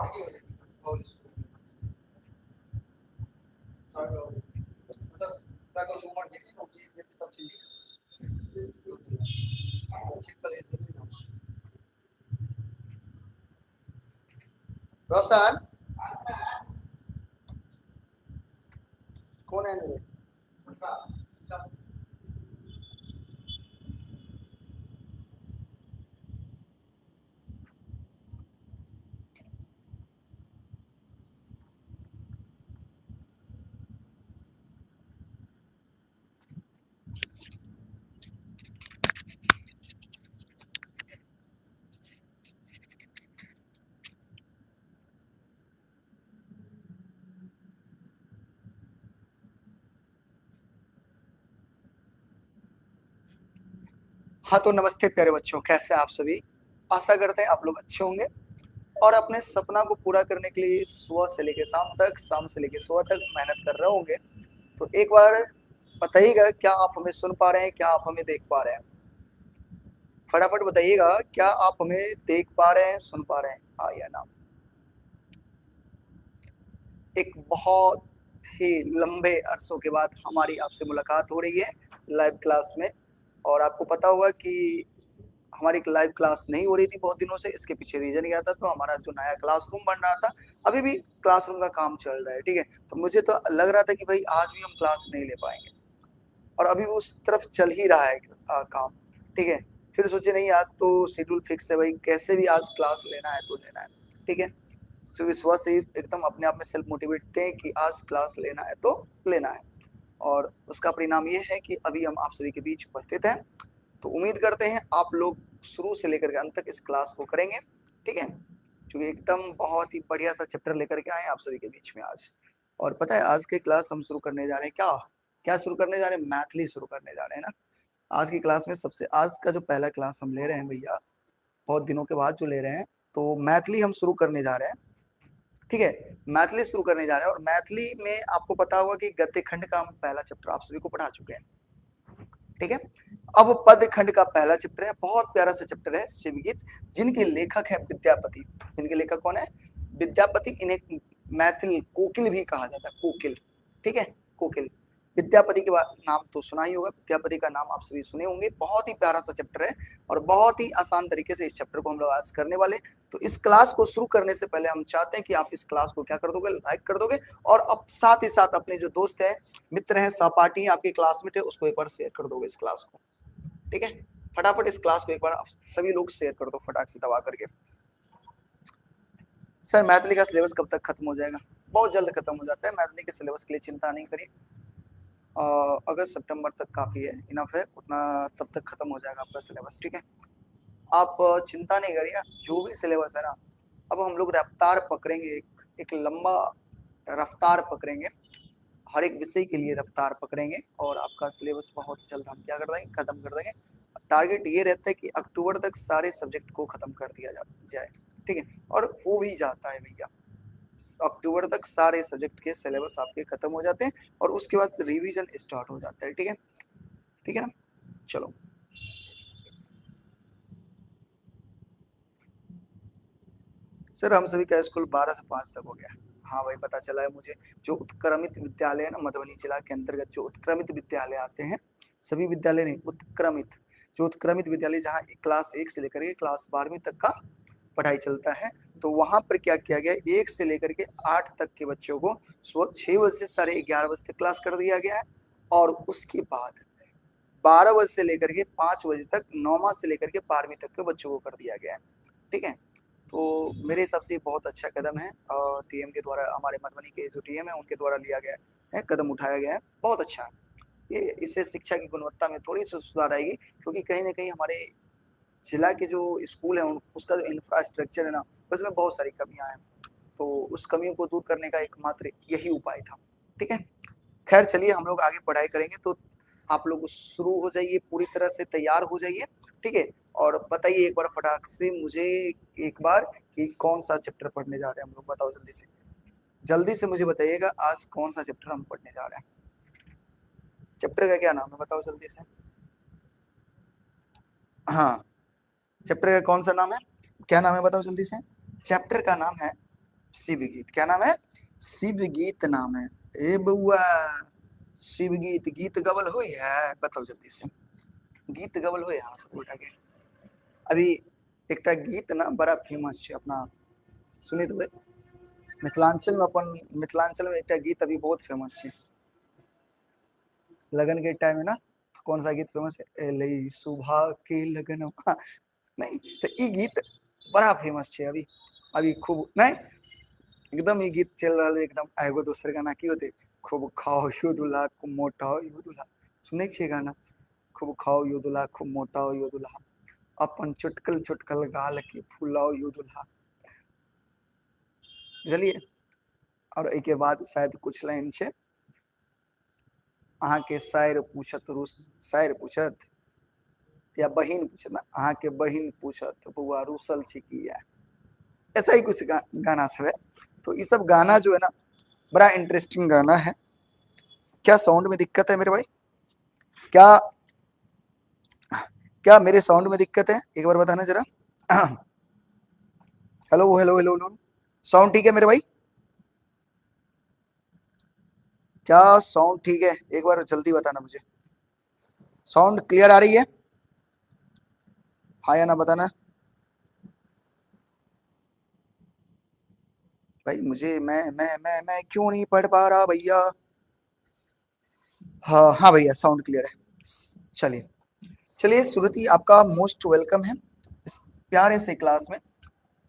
रोशन कौन है मेरे? हाँ तो नमस्ते प्यारे बच्चों, कैसे आप सभी? आशा करते हैं आप लोग अच्छे होंगे और अपने सपना को पूरा करने के लिए सुबह से लेकर शाम तक, शाम से लेकर सुबह तक मेहनत कर रहे होंगे। तो एक बार बताइएगा, क्या आप हमें सुन पा रहे हैं, क्या आप हमें देख पा रहे हैं? फटाफट बताइएगा, क्या आप हमें देख पा रहे हैं, सुन पा रहे हैं, हाँ या ना? एक बहुत ही लंबे अरसों के बाद हमारी आपसे मुलाकात हो रही है लाइव क्लास में। और आपको पता होगा कि हमारी लाइव क्लास नहीं हो रही थी बहुत दिनों से। इसके पीछे रीजन क्या था? तो हमारा जो नया क्लासरूम बन रहा था, अभी भी क्लासरूम का काम चल रहा है, ठीक है। तो मुझे तो लग रहा था कि भाई आज भी हम क्लास नहीं ले पाएंगे, और अभी वो उस तरफ चल ही रहा है काम, ठीक है। फिर सोचे नहीं, आज तो शेड्यूल फिक्स है भाई, कैसे भी आज क्लास लेना है तो लेना है, ठीक है। तो विश्वास से एकदम अपने आप में सेल्फ मोटिवेट थे कि आज क्लास लेना है तो लेना है। और उसका परिणाम ये है कि अभी हम आप सभी के बीच उपस्थित हैं। तो उम्मीद करते हैं आप लोग शुरू से लेकर के अंत तक इस क्लास को करेंगे, ठीक है। क्योंकि एकदम बहुत ही बढ़िया सा चैप्टर लेकर के आए आप सभी के बीच में आज। और पता है आज के क्लास हम शुरू करने जा रहे हैं, क्या क्या शुरू करने जा रहे हैं? मैथिली शुरू करने जा रहे हैं ना। आज की क्लास में सबसे आज का जो पहला क्लास हम ले रहे हैं भैया, बहुत दिनों के बाद जो ले रहे हैं, तो मैथिली हम शुरू करने जा रहे हैं, ठीक है। मैथिली शुरू करने जा रहे हैं। और मैथिली में आपको पता होगा कि गद्य खंड का हम पहला चैप्टर आप सभी को पढ़ा चुके हैं, ठीक है। अब पद खंड का पहला चैप्टर है, बहुत प्यारा सा चैप्टर है, शिवगीत, जिनके लेखक है विद्यापति। जिनके लेखक कौन है? विद्यापति। इन्हें मैथिल कोकिल भी कहा जाता है, कोकिल, ठीक है, कोकिल। विद्यापति के नाम तो सुना ही होगा, विद्यापति का नाम आप सभी सुने होंगे। बहुत ही प्यारा सा चैप्टर है और बहुत ही आसान तरीके से इस चैप्टर को हम लोग आज करने वाले। तो इस क्लास को शुरू करने से पहले हम चाहते हैं कि आप इस क्लास को क्या कर दोगे? लाइक कर दोगे। और अब साथ ही साथ अपने जो दोस्त है, मित्र हैं, सहपाठी हैं, आपके क्लासमेट है, उसको एक बार शेयर कर दोगे इस क्लास को, ठीक है। फटाफट इस क्लास को एक बार आप सभी लोग शेयर कर दो, फटाक से दबा करके। सर मैथिली का सिलेबस कब तक खत्म हो जाएगा? बहुत जल्द खत्म हो जाता है। मैथिली के सिलेबस के लिए चिंता नहीं करिए, अगस्त सितंबर तक काफ़ी है, इनफ है उतना, तब तक खत्म हो जाएगा आपका सिलेबस, ठीक है। आप चिंता नहीं करिए, जो भी सिलेबस है ना, अब हम लोग रफ्तार पकड़ेंगे, एक लंबा रफ्तार पकड़ेंगे, हर एक विषय के लिए रफ्तार पकड़ेंगे और आपका सिलेबस बहुत जल्द हम क्या कर देंगे? खत्म कर देंगे। टारगेट ये रहता है कि अक्टूबर तक सारे सब्जेक्ट को खत्म कर दिया जाए, ठीक है। और हो भी जाता है भैया, अक्टूबर तक सारे सब्जेक्ट के सिलेबस आपके खत्म हो जाते हैं और उसके बाद रिवीजन स्टार्ट हो जाता है, ठीक है, ठीक है ना। चलो सर, हम सभी का स्कूल 12 से 5 तक हो गया। हाँ भाई, पता चला है मुझे। जो उत्क्रमित विद्यालय है ना, मधुबनी जिला के अंतर्गत जो उत्क्रमित विद्यालय आते हैं, सभी विद्यालय नहीं, उत्क्रमित, जो उत्क्रमित विद्यालय जहाँ क्लास 1 से लेकर के क्लास 12वीं तक का पढ़ाई चलता है, तो वहां पर क्या किया गया? 1 से लेकर के 8 तक के बच्चों को सुबह 6 बजे से 11:30 तक क्लास कर दिया गया है। और उसके बाद 12 बजे से लेकर के 5 बजे तक 9वां से लेकर के 12वीं तक के बच्चों को कर दिया गया है, ठीक है। तो मेरे हिसाब से बहुत अच्छा कदम है, टीएम के द्वारा, हमारे मधुबनी के जो टीएम है उनके द्वारा लिया गया है, कदम उठाया गया है, बहुत अच्छा है ये। इससे शिक्षा की गुणवत्ता में थोड़ी सी सुधार आएगी, क्योंकि कहीं ना कहीं हमारे जिला के जो स्कूल है उसका जो इंफ्रास्ट्रक्चर है ना, उसमें बहुत सारी कमियां हैं। तो उस कमियों को दूर करने का एकमात्र यही उपाय था, ठीक है। खैर चलिए, हम लोग आगे पढ़ाई करेंगे, तो आप लोग शुरू हो जाइए, पूरी तरह से तैयार हो जाइए, ठीक है। और बताइए एक बार फटाक से मुझे, एक बार, कि कौन सा चैप्टर पढ़ने जा रहे हैं हम लोग? बताओ जल्दी से, जल्दी से मुझे बताइएगा आज कौन सा चैप्टर हम पढ़ने जा रहे हैं। चैप्टर का क्या नाम है बताओ जल्दी से। हाँ, चैप्टर का कौन सा नाम है? क्या नाम है बताओ जल्दी से। चैप्टर का नाम है शिव गीत। क्या नाम है? शिव गीत नाम है। ए बउआ शिव गीत, गीत गवल हो है? बताओ जल्दी से, गीत गवल हो यहाँ सब उठा के। अभी एक गीत ना बड़ा फेमस है अपना, सुनी तो मिथिलांचल में, अपन मिथिलांचल में एक गीत अभी बहुत फेमस है लगन के टाइम है ना। कौन सा गीत फेमस है? एले सुबह के लगन नहीं तो ये गीत बड़ा फेमस है अभी, अभी खूब नहीं एकदम ये गीत चल रहा है एकदम। एगो दूसरे गाना की होते, खूब खाओ यो दूल्हा खूब मोटा हो यो दूल्हा, सुने छे गाना? खूब खाओ यो दूल्हा खूब मोटा हो यो दूल्हा, अपन चुटकल चुटकल गाल के फूलाओ यो दूल्हा। बुझलिए? और एक के बाद शायद कुछ लाइन छे, अहाँ के शायर पूछत रूस, शायर पूछत या बहिन पूछत ना, अहाँ के बहिन पूछत बुआ रूसल छी किया, ऐसा ही कुछ गाना सब है। तो ये सब गाना जो है ना बड़ा इंटरेस्टिंग गाना है। क्या साउंड में दिक्कत है मेरे भाई? क्या क्या मेरे साउंड में दिक्कत है? एक बार बताना जरा। Hello hello hello hello, sound ठीक है मेरे भाई? क्या साउंड ठीक है? एक बार जल्दी बताना मुझे, साउंड क्लियर आ रही है? हाँ या ना बताना भाई मुझे। मैं क्यों नहीं पढ़ पा रहा भैया? हाँ हाँ भैया साउंड क्लियर है। चलिए चलिए श्रुति आपका मोस्ट वेलकम है इस प्यारे से क्लास में।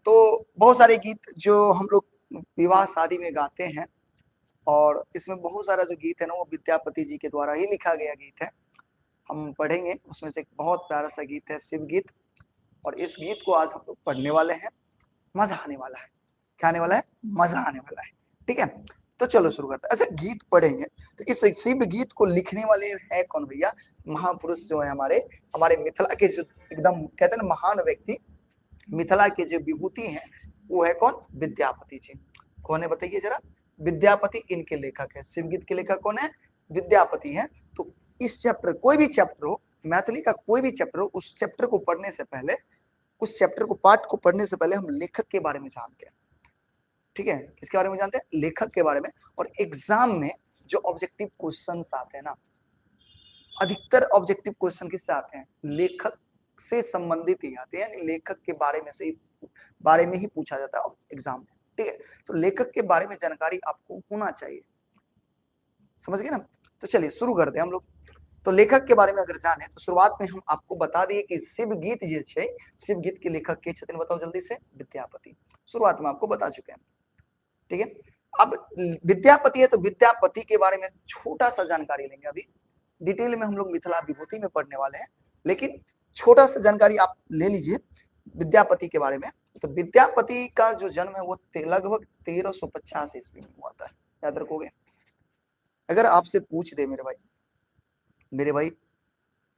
तो बहुत सारे गीत जो हम लोग विवाह शादी में गाते हैं, और इसमें बहुत सारा जो गीत है ना वो विद्यापति जी के द्वारा ही लिखा गया गीत है। हम पढ़ेंगे उसमें से एक बहुत प्यारा सा गीत है शिव गीत, और इस गीत को आज हम लोग पढ़ने वाले हैं। मजा आने वाला है। क्या आने वाला है? मजा आने वाला है। ठीक है तो चलो शुरू करते हैं। अच्छा गीत पढ़ेंगे तो इस शिव गीत को लिखने वाले हैं कौन भैया? महापुरुष जो है हमारे, हमारे मिथिला के जो एकदम कहते हैं ना महान व्यक्ति, मिथिला के जो विभूति हैं वो है कौन? विद्यापति जी। कौन है बताइए जरा? विद्यापति इनके लेखक है। शिव गीत के लेखक कौन है? विद्यापति हैं। तो इस चैप्टर, कोई भी चैप्टर हो मैथिली का, कोई भी चैप्टर हो, उस चैप्टर को पढ़ने से पहले, उस चैप्टर को पाठ को पढ़ने से पहले हम लेखक के बारे में जानते हैं। ठीक है किसके बारे में जानते हैं? लेखक के बारे में। और एग्जाम में जो ऑब्जेक्टिव क्वेश्चंस आते हैं ना, अधिकतर ऑब्जेक्टिव क्वेश्चन किससे आते हैं? लेखक से संबंधित ही आते हैं, यानी लेखक के बारे में से ही, बारे में ही पूछा जाता है एग्जाम में। ठीक है तो लेखक के बारे में जानकारी आपको होना चाहिए, समझ गए ना? तो चलिए शुरू करते हैं हम लोग। तो लेखक के बारे में अगर जाने तो शुरुआत में हम आपको बता दिए कि शिव गीत जे छे, शिव गीत के लेखक के छथिन, बताओ जल्दी से? विद्यापति। शुरुआत में आपको बता चुके हैं। ठीक है अब विद्यापति है तो विद्यापति के बारे में छोटा सा जानकारी लेंगे। अभी डिटेल में हम लोग मिथिला विभूति में पढ़ने वाले हैं, लेकिन छोटा सा जानकारी आप ले लीजिए विद्यापति के बारे में। तो विद्यापति का जो जन्म है वो लगभग 1350 ईस्वी में हुआ था, याद रखोगे? अगर आपसे पूछ दे मेरे भाई,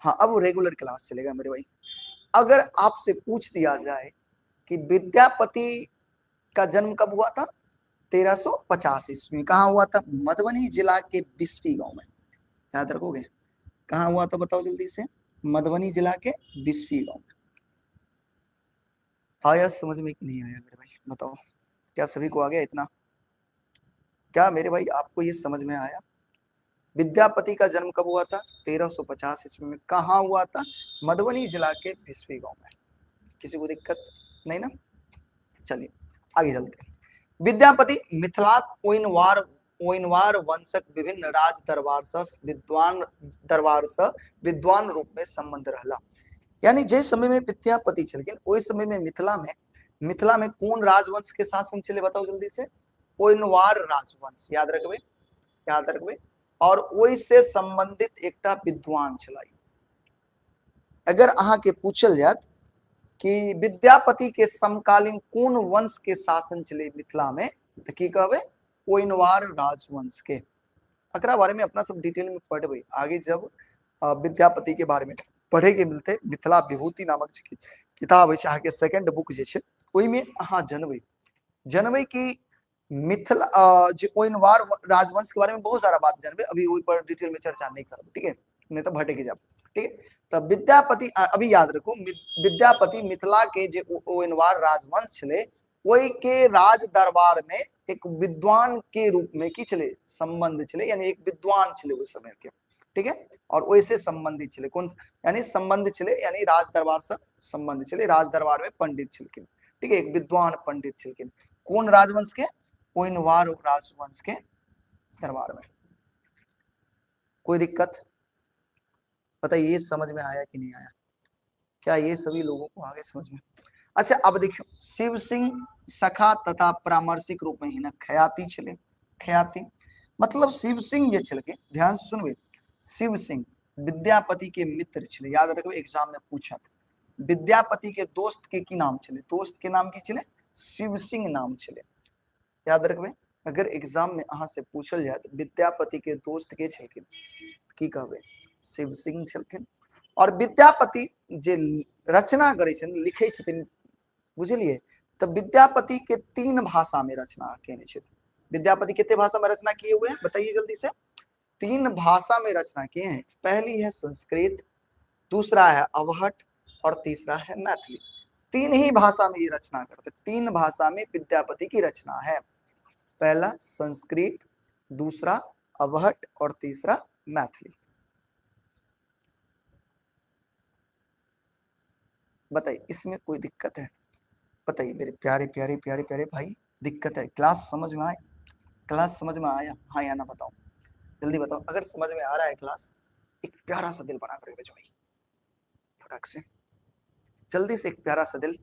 हाँ अब रेगुलर क्लास चलेगा मेरे भाई। अगर आपसे पूछ दिया जाए कि विद्यापति का जन्म कब हुआ था? 1350 ईस्वी। कहाँ हुआ था? मधुबनी जिला के बिस्फी गांव में, याद रखोगे? कहाँ हुआ था बताओ जल्दी से? मधुबनी जिला के बिस्फी गांव में। आया समझ में कि नहीं आया मेरे भाई? बताओ क्या सभी को आ गया इतना? क्या मेरे भाई आपको ये समझ में आया? विद्यापति का जन्म कब हुआ था? 1350 ईस्वी में। कहाँ हुआ था? मधुबनी जिला के बिस्फी गांव में। किसी को दिक्कत नहीं ना? चलिए आगे चलते हैं। विद्यापति मिथिलाक ओइनवार वंशक विभिन्न राज दरबार से विद्वान रूप में संबंध रहला। यानी जे समय में विद्यापति छलखिन ओइ समय में मिथिला में कौन राजवंश के शासन चले? बताओ जल्दी से? ओइनवार राजवंश, याद रखबे, याद रखबे। और ओइ से संबंधित एकटा विद्वान छलाई। अगर अहाँ के पूछल जात कि विद्यापति के समकालीन कौन वंश के शासन चले मिथिला में, तो की कहबे? ओइनवार राजवंश के। एकरा बारे में अपना सब डिटेल में पढ़बे आगे, जब विद्यापति के बारे में पढ़े के मिलते। मिथिला विभूति नामक किताब है, अहाँ के सेकंड बुक जे छे ओइ में अहाँ जनबे की मिथिला जो ओइनवार राजवंश के बारे में बहुत सारा बात जानबे। अभी ओइ पर डिटेल में चर्चा नहीं करब, ठीक है? नहीं तो भटक जाब। ठीक है तब विद्यापति, अभी याद रखो विद्यापति मिथिला के जो ओइनवार राजवंश छले कोई के राज दरबार में एक विद्वान के रूप में की चले संबंध चले, यानी एक विद्वान चले उस समय के, ठीक है। और वैसे संबंधी चले कौन, यानी संबंध चले, यानी राज दरबार से संबंध चले, राज दरबार में पंडित छिलकिन, ठीक है, एक विद्वान पंडित छिलकिन। कौन राजवंश के? कोइनवार राजवंश के दरबार में। कोई दिक्कत? बताइए ये समझ में आया कि नहीं आया? क्या ये सभी लोगों को आगे समझ में? अच्छा अब देखियो, शिव सिंह सखा तथा परामर्शिक रूप में ही ना ख्याति चले। ख्याति मतलब शिव सिंह ये चल के, ध्यान से सुनबे, शिव सिंह विद्यापति के मित्र चले, याद रखबे एग्जाम में पूछा था। विद्यापति के दोस्त के की नाम चले, दोस्त के नाम की चले शिव सिंह नाम चले, याद रखबे। अगर एग्जाम में अहाँ से पूछल जाए तो विद्यापति के दोस्त के छलखिन की कहबे? शिव सिंह छलखिन। और विद्यापति जे रचना करे छथिन, लिखे छथिन, बुझलिए, तो विद्यापति के 3 भाषा में रचना केने छथिन। विद्यापति कितने भाषा में रचना किए हुए हैं बताइए जल्दी से? 3 भाषा में रचना किए हैं। पहली है संस्कृत, दूसरा है अवहट और तीसरा है मैथिली। 3 ही भाषा में ये रचना करते, 3 भाषा में विद्यापति की रचना है। पहला संस्कृत, दूसरा अवहट और तीसरा मैथिली। बताइए इसमें कोई दिक्कत है? बताइए मेरे प्यारे प्यारे प्यारे प्यारे भाई, दिक्कत है? क्लास समझ में आया? क्लास समझ में आया? हाँ या ना बताओ, जल्दी बताओ। अगर समझ में आ रहा है क्लास, एक प्यारा सा दिल बना कर भेजो भाई, फटाक से, जल्दी से एक प्यारा सा दिल।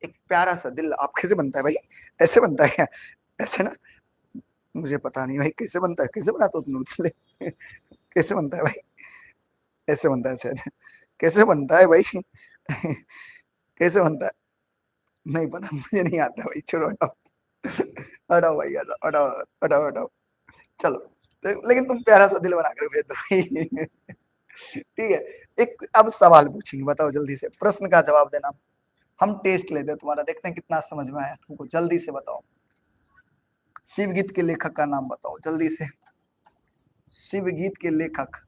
एक प्यारा सा दिल आप कैसे बनता है भाई? ऐसे बनता है क्या? ऐसे ना, मुझे पता नहीं भाई कैसे बनता है, कैसे बनाते हो तुम लोग? कैसे बनता है भाई? ऐसे बनता है शायद। कैसे बनता है भाई? कैसे बनता है? नहीं पता, मुझे नहीं आता भाई, छोड़ो हटाओ, हटाओ भाई, हटाओ हटाओ हटाओ हटाओ। चलो तो, लेकिन तुम प्यारा सा दिल बना कर भेज दो भाई। ठीक है, एक अब सवाल पूछेंगे, बताओ जल्दी से, प्रश्न का जवाब देना। हम टेस्ट लेते हैं तुम्हारा, देखते हैं कितना समझ में आया तुमको। जल्दी से बताओ, शिव गीत के लेखक का नाम बताओ जल्दी से। शिव गीत के लेखक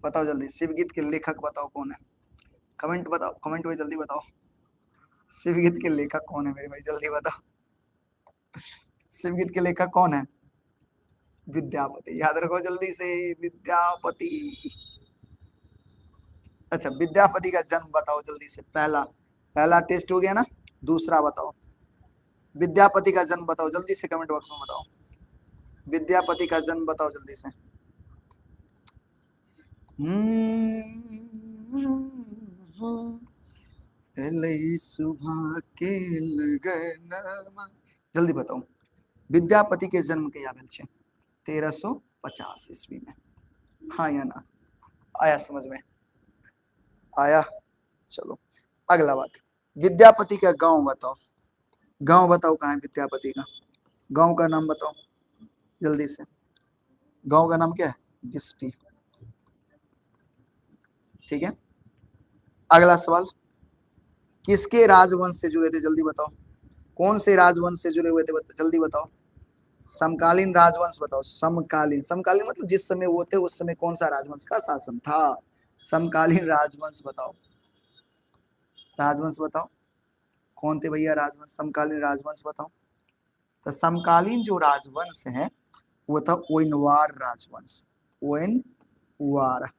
बताओ जल्दी, शिव गीत के लेखक बताओ कौन है? कमेंट बताओ, कमेंट में जल्दी बताओ, शिव गीत के लेखक कौन है मेरे भाई, जल्दी बताओ। शिव गीत के लेखक कौन है? विद्यापति, याद रखो जल्दी से, विद्यापति। अच्छा विद्यापति का जन्म बताओ जल्दी से। पहला टेस्ट हो गया ना, दूसरा बताओ, विद्यापति का जन्म बताओ जल्दी से, कमेंट बॉक्स में बताओ, विद्यापति का जन्म बताओ जल्दी से। सुबह के लगनमा, जल्दी बताओ, विद्यापति के जन्म के याद छे 1350 ईस्वी में। हाँ या ना? आया समझ में? आया? चलो अगला बात, विद्यापति का गांव बताओ। गांव बताओ कहाँ है विद्यापति का? गांव का नाम बताओ जल्दी से। गांव का नाम क्या है? गिस्पी। ठीक है, अगला सवाल, किसके राजवंश से जुड़े थे जल्दी बताओ। कौन से राजवंश से जुड़े हुए थे जल्दी बताओ। समकालीन राजवंश बताओ। समकालीन, समकालीन मतलब जिस समय वो थे उस समय कौन सा राजवंश का शासन था। समकालीन राजवंश बताओ, राजवंश बताओ कौन थे भैया राजवंश, समकालीन राजवंश बताओ। तो समकालीन जो राजवंश है वो था ओइनवार राजवंश। ओइनवार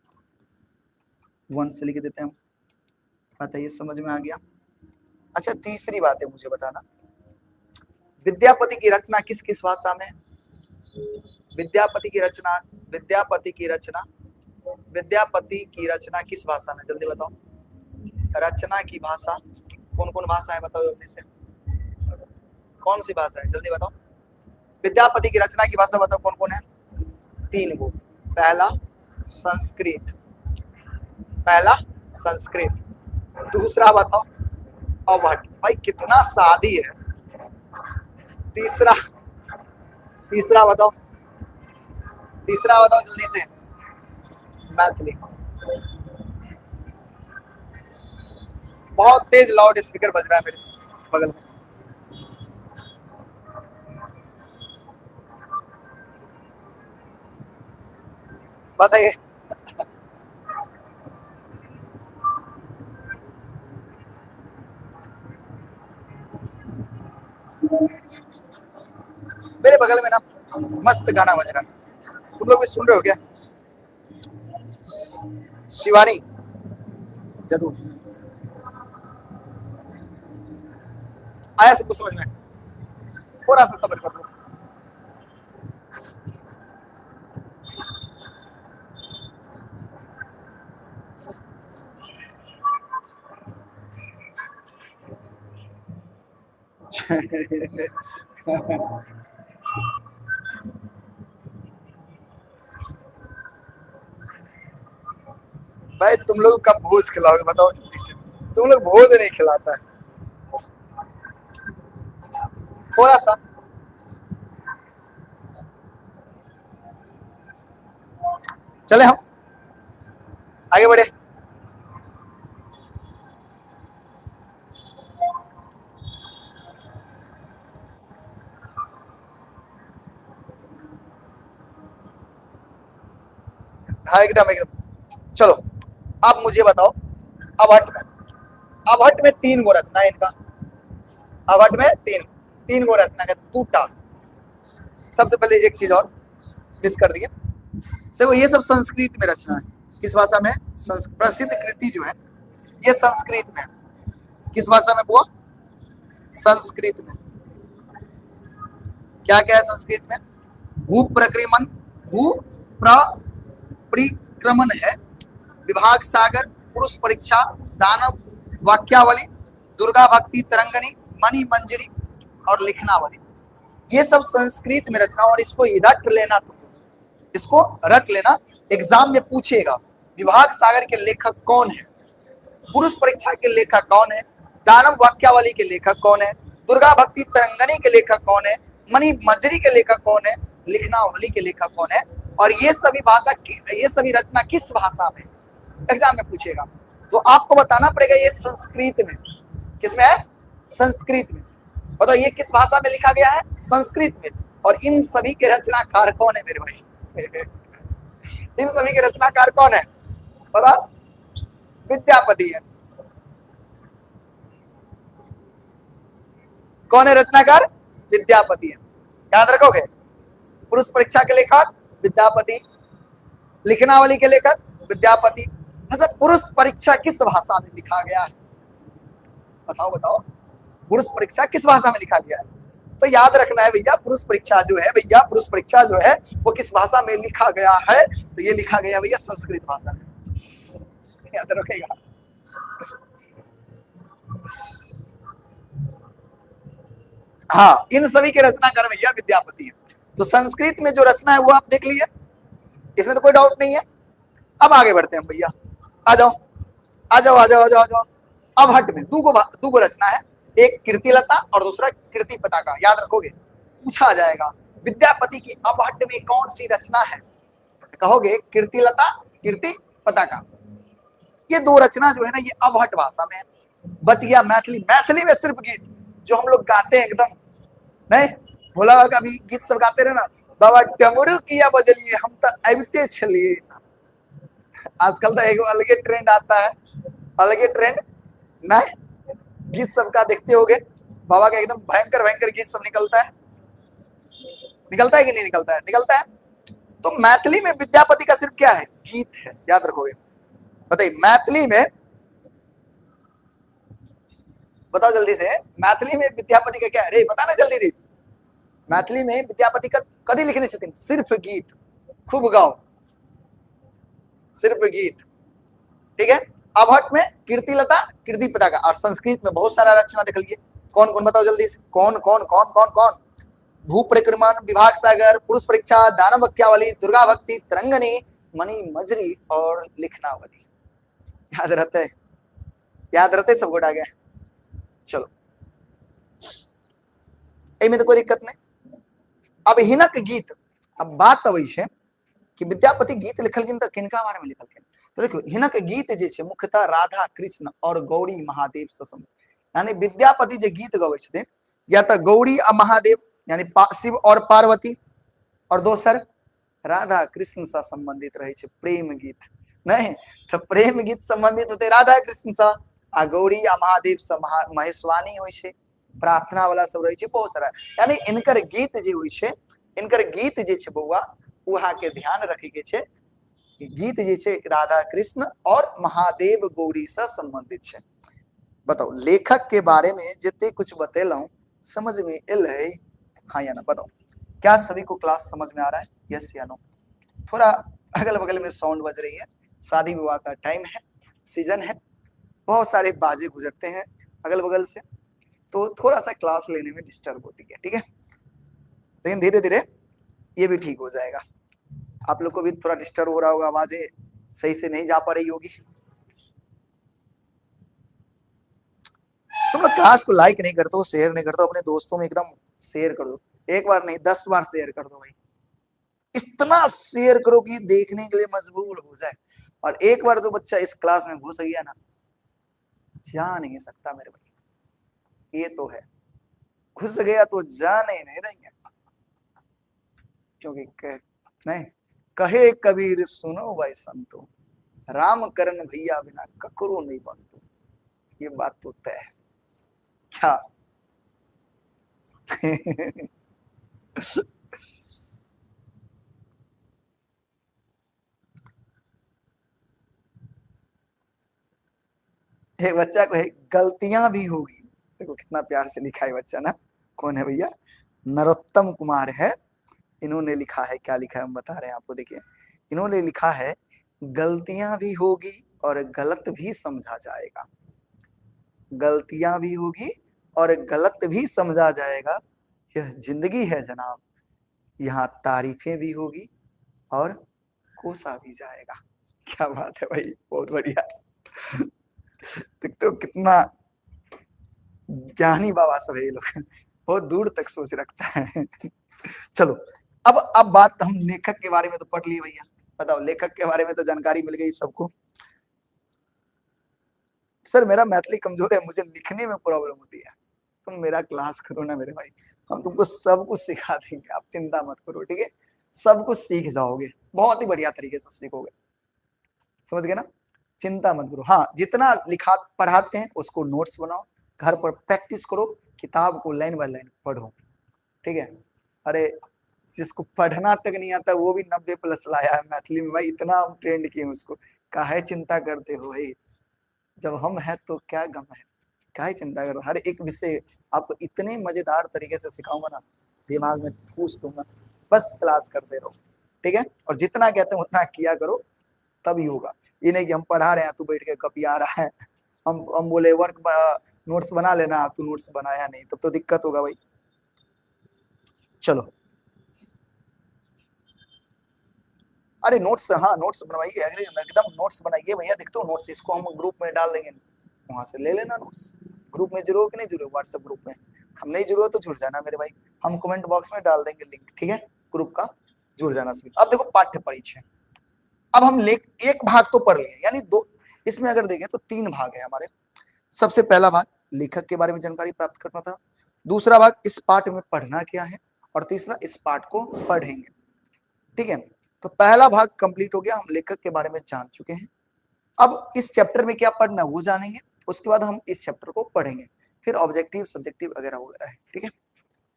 वंश लिख देते हैं, बताइए समझ में आ गया? अच्छा तीसरी बात है मुझे बताना, विद्यापति की रचना किस किस भाषा में? विद्यापति की रचना, विद्यापति की रचना, विद्यापति की रचना किस भाषा में जल्दी बताओ। रचना की भाषा कौन कौन भाषा है बताओ जल्दी से, कौन सी भाषा है जल्दी बताओ। विद्यापति की रचना की भाषा बताओ कौन कौन है? 3 गो। पहला संस्कृत, पहला संस्कृत, दूसरा बताओ अवहट, भाई कितना शादी है। तीसरा, तीसरा बताओ, तीसरा बताओ जल्दी से, मैथिली। बहुत तेज लाउड स्पीकर बज रहा है मेरे बगल में। बताइए मेरे बगल में ना मस्त गाना बज रहा है, तुम लोग भी सुन रहे हो क्या? शिवानी जरूर आया सबको समझ में, थोड़ा सा सब्र कर लो। भाई तुम लोग कब भोज खिलाओगे बताओ जल्दी से, तुम लोग भोज नहीं खिलाता है। थोड़ा सा चले हम आगे बढ़े। हाँ एकदम एकदम चलो। अब मुझे बताओ, अवहट में 3 गो रचना है इनका। अवहट में तीन गो रचना का टूटा। सबसे पहले एक चीज और मिस कर दिए, देखो ये सब संस्कृत में रचना है। किस भाषा में? प्रसिद्ध कृति जो है ये संस्कृत में। किस भाषा में हुआ? संस्कृत में। क्या क्या है संस्कृत में? भू प्रक्रमण, भू परिक्रमण है, विभाग सागर, पुरुष परीक्षा, दानव वाक्यावली, दुर्गा भक्ति तरंगनी, मणि मंजरी और लिखनावली। ये सब संस्कृत में रचना, और इसको रट लेना, तुम इसको रट लेना, एग्जाम में पूछेगा। विभाग सागर के लेखक कौन है, पुरुष परीक्षा के लेखक कौन है, दानव वाक्यावली के लेखक कौन है, दुर्गा भक्ति तरंगनी के लेखक कौन है, मणि मंजरी के लेखक कौन है, लिखनावली के लेखक कौन है, और ये सभी रचना किस भाषा में, एग्जाम में पूछेगा। तो आपको बताना पड़ेगा ये संस्कृत में। किसमें है? संस्कृत में। बताओ ये किस भाषा में लिखा गया है? संस्कृत में। और इन सभी के रचनाकार कौन है मेरे भाई? इन सभी के रचनाकार कौन है? पता? विद्यापति है। कौन है रचनाकार? विद्यापति है। याद रखोगे, पुरुष परीक्षा के लेखक विद्यापति, लिखनावली के लेखक विद्यापति। अच्छा, पुरुष परीक्षा किस भाषा में लिखा गया है? बताओ बताओ, पुरुष परीक्षा किस भाषा में लिखा गया है? तो याद रखना है भैया, पुरुष परीक्षा जो है वो किस भाषा में लिखा गया है? तो ये लिखा गया भैया संस्कृत भाषा में। याद रखेगा। हाँ, इन सभी के रचनाकार भैया विद्यापति है। तो संस्कृत में जो रचना है वो आप देख लीजिए, इसमें तो कोई डाउट नहीं है। अब आगे बढ़ते हैं भैया, आ जाओ आ जाओ आ जाओ आ जाओ आ जाओ। अवहट में दो गो रचना है, एक कीर्तिलता और दूसरा कीर्ति पताका। याद रखोगे, पूछा जाएगा विद्यापति की अवहट में कौन सी रचना है? कहोगे कीर्तिलता, कीर्ति पताका। ये दो रचना जो है ना, ये अवहट भाषा में है। बच गया मैथिली। मैथिली में सिर्फ गीत जो हम लोग गाते हैं एकदम, नहीं भोला का भी गीत सब गाते रहे ना, बाबा डमरू किया बजलिए हम तो अबते चलिए। आजकल तो एक अलगे ट्रेंड आता है, अलगे ट्रेंड नहीं, गीत सबका देखते होगे, बाबा का एकदम भयंकर भयंकर गीत सब निकलता है कि नहीं निकलता है? निकलता है। तो मैथिली में विद्यापति का सिर्फ क्या है? गीत है। याद रखोगे। बताइए मैथिली में, बताओ जल्दी से, मैथिली में विद्यापति का क्या है? अरे बताना जल्दी रे। मैथिली में विद्यापति का कदी लिखने छथिन? सिर्फ गीत। खूब गाओ, सिर्फ गीत। ठीक है। अवहट में कीर्तिलता, कीर्ति पताका। और संस्कृत में बहुत सारा रचना देख लीजिए। कौन कौन बताओ जल्दी से, कौन कौन कौन कौन कौन? भू परिक्रमण, विभाग सागर, पुरुष परीक्षा, दानव वाक्यावली, दुर्गा भक्ति तरंगनी, मणि मंजरी और लिखनावली। याद रहते है? याद रहते सब गोटा गया। चलो, में तो कोई दिक्कत नहीं। अब हिनक गीत, अब बात अबै छै कि विद्यापति गीत लिखलखिन तो किनका बारे में लिखलखिन? तो देखो, हिनक गीत जे छै मुख्यतः राधा कृष्ण और गौरी महादेव से संबंधित, यानी विद्यापति जे गीत गबै छथिन या तो गौरी आ महादेव यानी शिव और पार्वती, और दोसर राधा कृष्ण से संबंधित रहे छै प्रेम गीत। नहीं तो प्रेम गीत संबंधित होते राधा कृष्ण से, आ गौरी आ महादेव से महेशवाणी होइ छै। प्रार्थना वाला सब रहे बहुत सारा, यानी इनकर गीत जे हुई छे, इनकर गीत जे छे बउआ वहाँ के ध्यान रखे के छे। गीत जे छे राधा कृष्ण और महादेव गौरी से संबंधित छे। बताओ लेखक के बारे में जितने कुछ बतेलू समझ में एल है? हाँ या ना बताओ, क्या सभी को क्लास समझ में आ रहा है? यस या नो? थोड़ा अगल बगल में साउंड बज रही है, शादी विवाह का टाइम है, सीजन है, बहुत सारे बाजे गुजरते हैं अगल बगल से, तो थोड़ा सा क्लास लेने में डिस्टर्ब होती है, ठीक है, लेकिन धीरे धीरे ये भी ठीक हो जाएगा। आप लोग को भी थोड़ा डिस्टर्ब हो रहा होगा, आवाजें सही से नहीं जा पा रही होगी। तुम लोग क्लास को लाइक नहीं करते हो, शेयर नहीं करते हो, अपने दोस्तों में एकदम शेयर कर दो, एक बार नहीं 10 बार शेयर कर दो भाई, इतना शेयर करो कि देखने के लिए मजबूर हो जाए। और एक बार जो बच्चा इस क्लास में घुस गया ना, जा नहीं सकता मेरे भाई, ये तो है, घुस गया तो जाने नहीं देंगे, क्योंकि नहीं कहे कबीर सुनो भाई संतो, राम करण भैया बिना ककरो नहीं बनतो, ये बात तो तय है क्या? एक बच्चा को गलतियां भी होगी, देखो कितना प्यार से लिखा है बच्चा ना, कौन है भैया? नरोत्तम कुमार है, इन्होंने लिखा है, क्या लिखा है हम बता रहे हैं आपको, देखिए इन्होंने लिखा है गलतियां भी होगी और गलत भी समझा जाएगा, गलतियां भी होगी और गलत भी समझा जाएगा, यह जिंदगी है जनाब, यहाँ तारीफें भी होगी और कोसा भी जाएगा। क्या बात है भाई, बहुत बढ़िया। देखते हो कितना ज्ञानी बाबा सब है ये लोग, बहुत दूर तक सोच रखता है। चलो अब बात हम लेखक के बारे में तो पढ़ लिए भैया, बताओ लेखक के बारे में तो जानकारी मिल गई सबको। सर मेरा मैथिली कमजोर है, मुझे लिखने में प्रॉब्लम होती है, तुम मेरा क्लास करो ना मेरे भाई, हम तुमको सब कुछ सिखा देंगे, आप चिंता मत करो, ठीक है, सब कुछ सीख जाओगे, बहुत ही बढ़िया तरीके से सीखोगे, समझ गए ना, चिंता मत करो। हाँ जितना लिखा पढ़ाते हैं उसको नोट्स बनाओ, घर पर प्रैक्टिस करो, किताब को लाइन बाय लाइन पढ़ो, ठीक है। अरे जिसको पढ़ना तक नहीं आता वो भी 90+ लाया है मैथिली में भाई, इतना हम ट्रेंड किए उसको, काहे चिंता करते हो भाई, जब हम हैं तो क्या गम है, काहे चिंता करो, हर एक विषय आपको इतने मजेदार तरीके से सिखाऊंगा ना, दिमाग में ठूस दूंगा, बस क्लास करते रहो, ठीक है, और जितना कहते हैं उतना किया करो, तभी होगा। ये नहीं कि हम पढ़ा रहे हैं तू बैठ के कॉपी आ रहा है, हम बोले वर्क नोट्स बना लेना, तू नोट्स बनाया नहीं, तब तो दिक्कत होगा भाई। चलो अरे नोट्स, हाँ नोट्स बनवाइए, एकदम नोट्स बनाइए भैया, देखते हो नोट्स, इसको हम ग्रुप में डाल देंगे, वहां से ले लेना नोट्स, ग्रुप में जुड़ो कि नहीं जुड़ो, व्हाट्सएप ग्रुप में, हम नहीं जुड़ो तो जुड़ जाना मेरे भाई, हम कमेंट बॉक्स में डाल देंगे लिंक, ठीक है, ग्रुप का, जुड़ जाना सभी। अब देखो पाठ्य परिचय, अब हम एक भाग तो पढ़ लिए, यानी दो, इसमें अगर देखें तो 3 भाग है हमारे। सबसे पहला भाग लेखक के बारे में जानकारी प्राप्त करना था, दूसरा भाग इस पाठ में पढ़ना क्या है, और तीसरा इस पाठ को पढ़ेंगे, ठीक है। तो पहला भाग कंप्लीट हो गया, हम लेखक के बारे में जान चुके हैं, अब इस चैप्टर में क्या पढ़ना वो जानेंगे, उसके बाद हम इस चैप्टर को पढ़ेंगे, फिर ऑब्जेक्टिव सब्जेक्टिव वगैरह वगैरह है, ठीक है।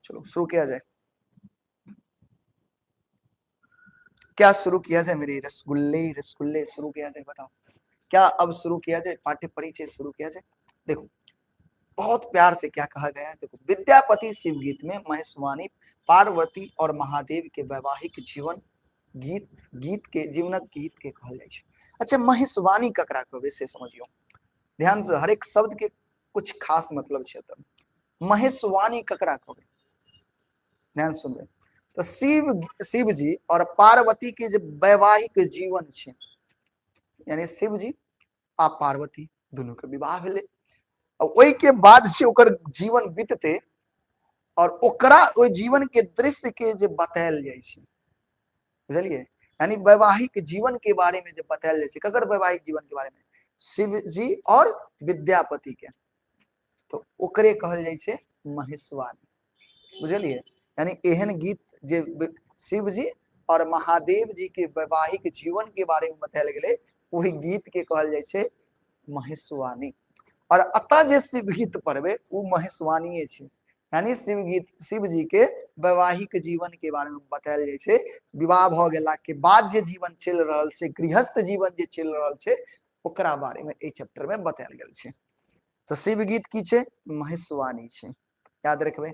चलो शुरू किया जाए, क्या शुरू किया जाए मेरे रसगुल्ले रसगुल्ले, शुरू किया जाए, बताओ क्या अब शुरू किया जाए, पाठ्य परिचय शुरू किया जाए। देखो बहुत प्यार से क्या कहा गया है, देखो विद्यापति शिव गीत में महेशवानी पार्वती और महादेव के वैवाहिक जीवन गीत के जीवनक गीत के कहल जाय छै। अच्छा महेशवानी ककरा कहबे से समझियो, ध्यान से, हर एक शब्द के कुछ खास मतलब छै, त महेशवानी ककरा कहबे, ध्यान सुनबे, तो शिव जी और पार्वती के जो वैवाहिक जीवन छै, यानी शिव जी आ पार्वती दोनों के विवाह भेले, ओई के बाद से ओकर जीवन बीतते, और ओकरा ओई जीवन के दृश्य के जे बतायल जाय छै, बुझलिए, यानी वैवाहिक जीवन के बारे में जब बतायल जाय छै, ककर वैवाहिक जीवन के बारे में, शिव जी और विद्यापति के, तो ओकरे कहल जाय छै महेशवानी, बुझलिए, यानी एहन गीत जे शिव जी और महादेव जी के वैवाहिक जीवन के बारे में बतायल गेले, वही गीत के कहल जाय छै महेशवानी। और अतः जे शिव गीत पढ़बे वो महेशवाणी छे, यानी शिव गीत शिव जी के वैवाहिक जीवन के बारे में बतायल जाय छे। विवाह भ गेला के बाद जे जीवन चल रहल छे, गृहस्थ जीवन जे चल रहल छे, ओकरा बारे में ए चैप्टर में बतायल गेल छे। तो शिव गीत की छे? महेशवाणी छे, याद रखबे।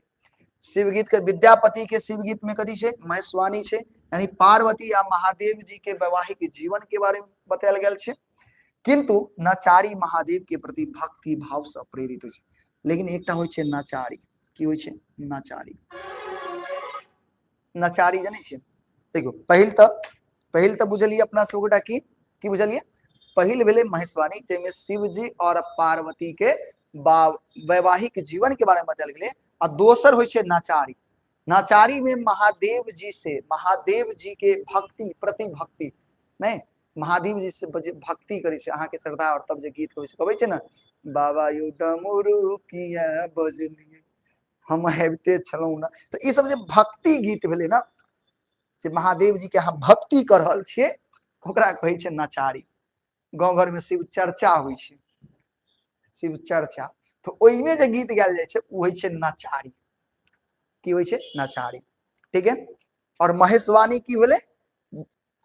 शिव गीत के विद्यापति के शिव गीत में कथी छे? महेशवाणी छे, यानी पार्वती या महादेव जी के वैवाहिक जीवन के बारे में बतायल गेल छे। किंतु नचारी महादेव के प्रति भक्ति भाव से प्रेरित होय छे। लेकिन एकटा होय छे नचारी, की होय छे? नचारी। नचारी जाने छे? देखो पहिल त बुझलिए अपना सबगोटा की बुझलिए? पहिल भेले महेशवाणी, जेमे शिव जी और पार्वती के वैवाहिक जीवन के बारे में बतायल गेले। आ दोसर होय छे नचारी। नचारी में महादेव जी के भक्ति प्रति भक्ति नहीं, महादेव जी से भक्ति करे छे, अहाँ के श्रद्धा, और तब जे गीत होय छे कहबै छे ना, बाबा यौ डमरू किया बजलिए हम हेबते छलौ ना। तो ई सब जे भक्ति गीत भेले ना, जे महादेव जी के अहाँ भक्ति कर रहल छिए, ओकरा कहै छे नचारी। गांव घर में शिव चर्चा होय छे, शिव चर्चा, तो ओइ में जे गीत गायल जाय छे उ होय छे नचारी। की होय छे? नचारी। ठीक है। और महेशवाणी की भेले?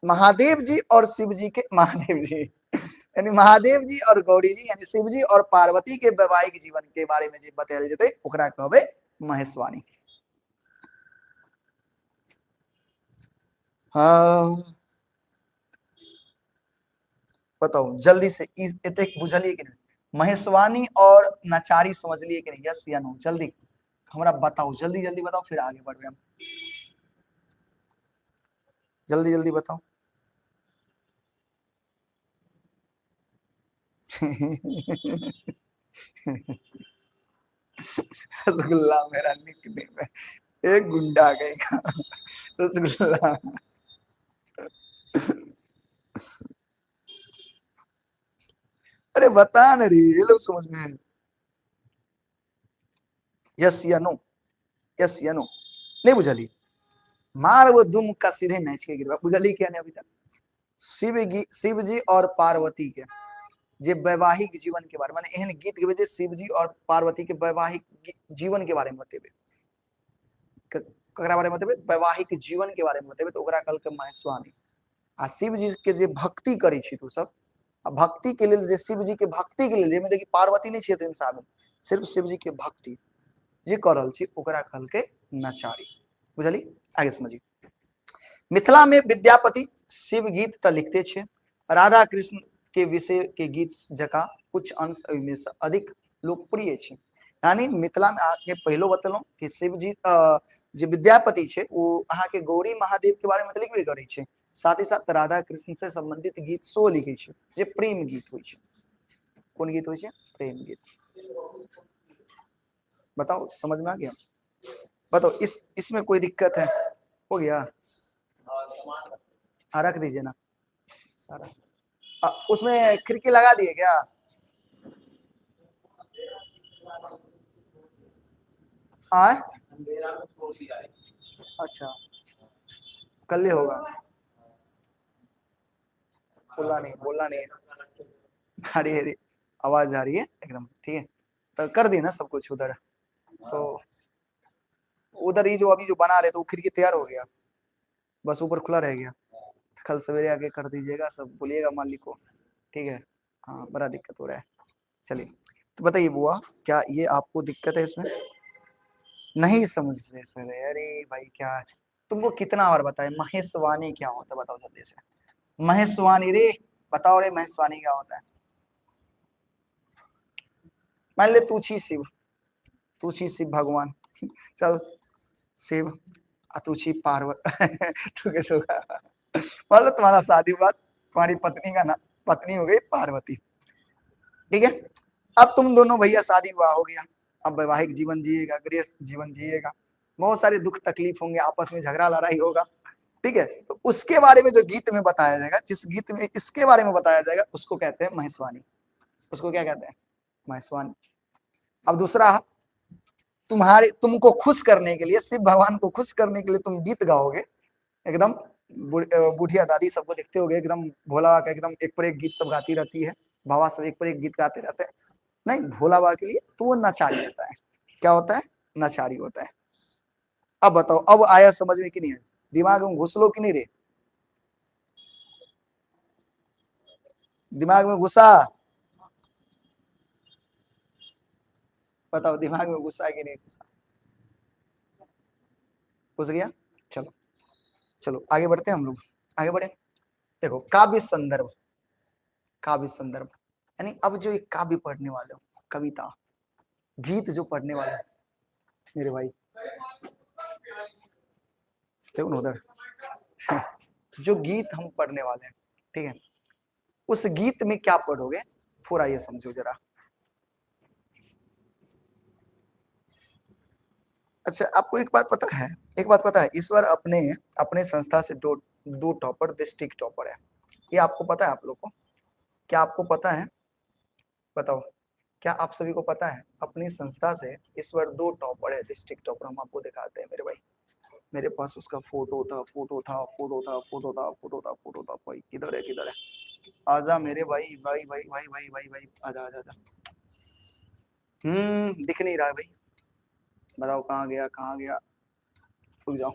महादेव जी और शिव जी के, महादेव जी यानी महादेव जी और गौरी जी, यानी शिव जी और पार्वती के वैवाहिक जीवन के बारे में जे बतायल जेते ओकरा कहबे महेशवाणी। हाँ बताओ जल्दी से, एतेक बुझलिए कि नहीं? महेशवाणी और नचारी समझलिए कि नहीं? यस या नो? जल्दी हमरा बताओ, जल्दी जल्दी बताओ, फिर आगे बढ़बे हम। जल्दी जल्दी बताओ। रसगुल्ला मेरा निकनेम है, एक गुंडा गएगा रसगुल्ला। अरे बता न रे, ये लोग समझ में है। यस या नो? यस या नो? नहीं बुझली? मार वो दुम का सीधे नाच के गिरवा। बुझली क्या नहीं अभी तक? शिव जी और पार्वती के जे वैवाहिक जीवन के बारे में, एहन गीत के वजह शिव जी और पार्वती के वैवाहिक जीवन के बारे में बतेबे। ककरा बारे में बतेबे? वैवाहिक जीवन के बारे में बतेबे, तो ओकरा कहल के महेशवाणी। आ शिव जी के जे भक्ति करै छी तू सब, आ भक्ति के लिए जे शिव जी के भक्ति के लिए, जेमे देखी पार्वती नहीं छथिन शामिल, सिर्फ शिव जी के भक्ति जे कर रहल छी ओकरा कहल के नचारी। बुझली? आगे समझी। मिथिला में विद्यापति शिव गीत त लिखते छे, राधा कृष्ण के विषय के गीत जका कुछ अंश में से अधिक लोकप्रिय छे। यानी मिथिला में आके पहलो बतलो कि शिव जी जे विद्यापति छे वो अहाँ के गौरी महादेव के बारे में तो लिखबे करे छे, साथ ही साथ राधा कृष्ण से संबंधित गीत सो लिखे छे, जे प्रेम गीत होय छे। कौन गीत होय छे? प्रेम गीत। बताओ समझ में आ गया? बताओ इसमें कोई दिक्कत है? हो गया? रख दीजिए ना सारा। उसमें खिड़की लगा दिए क्या? अच्छा कल ही होगा। बोलना नहीं। अरे अरे आवाज आ रही है एकदम ठीक है। तो कर दी ना सब कुछ उधर, तो उधर ही जो अभी जो बना रहे थे वो खिड़की तैयार हो गया, बस ऊपर खुला रह गया। कल सवेरे आके कर दीजिएगा, सब बोलिएगा मालिक को, ठीक है? हाँ बड़ा दिक्कत हो रहा है। चलिए तो बताइए बुआ, क्या ये आपको दिक्कत है इसमें? नहीं समझ रहे सर? अरे भाई क्या है? तुमको कितना बार बताए महेशवाणी क्या होता है, बताओ जल्दी से। महेशवाणी रे, बताओ रे महेशवाणी क्या होता है? मान ले तू छी शिव भगवान, चल शिव, तू छी पार्वती तू कैसे होगा? मान लो तुम्हारा शादी हुआ, तुम्हारी पत्नी का ना पत्नी हो गई पार्वती, ठीक है? अब तुम दोनों भैया शादी विवाह हो गया, अब वैवाहिक जीवन जिएगा, गृहस्थ जीवन जिएगा, बहुत सारे दुख तकलीफ होंगे, आपस में झगड़ा लड़ाई होगा, ठीक है? तो उसके बारे में जो गीत में बताया जाएगा, जिस गीत में इसके बारे में बताया जाएगा, उसको कहते हैं महेशवाणी। उसको क्या कहते हैं? महेशवाणी। अब दूसरा, तुमको खुश करने के लिए, शिव भगवान को खुश करने के लिए तुम गीत गाओगे, एकदम बुढ़िया दादी सबको देखते होगे, एकदम भोला का एकदम एक पर एक गीत सब गाती रहती है, बाबा सब एक पर एक गीत गाते रहते हैं, नहीं, भोला बाबा के लिए तो वो नचारी होता है। क्या होता है? नचारी होता है। अब बताओ, अब आया समझ में कि नहीं है? दिमाग में घुस लो कि नहीं रे? दिमाग में घुसा? बताओ दिमाग में घुसा कि नहीं घुसा? घुस गया। चलो चलो आगे बढ़ते हैं हम लोग, आगे बढ़े। देखो, काव्य संदर्भ, काव्य संदर्भ यानी अब जो एक काव्य पढ़ने वाले हो, कविता गीत जो पढ़ने वाले हो मेरे भाई, देखो ना उधर जो गीत हम पढ़ने वाले हैं, ठीक है, उस गीत में क्या पढ़ोगे थोड़ा ये समझो जरा। अच्छा, आपको एक बात पता है, एक बात पता है, इस बार अपने अपने संस्था से दो दो टॉपर डिस्ट्रिक्ट टॉपर है। ये आपको पता है आप लोग को? क्या आपको पता है? बताओ, क्या आप सभी को पता है अपनी संस्था से इस बार दो टॉपर है, डिस्ट्रिक्ट टॉपर? हम आपको दिखाते हैं मेरे भाई। मेरे पास उसका फोटो था, फोटो था, फोटो था, फोटो था, फोटो था, फोटो था। भाई किधर है, किधर है? आजा मेरे भाई, भाई भाई भाई भाई भाई भाई, आजा आजा आजा। दिख नहीं रहा है भाई। बताओ कहाँ गया, कहाँ गया? रुक जाओ,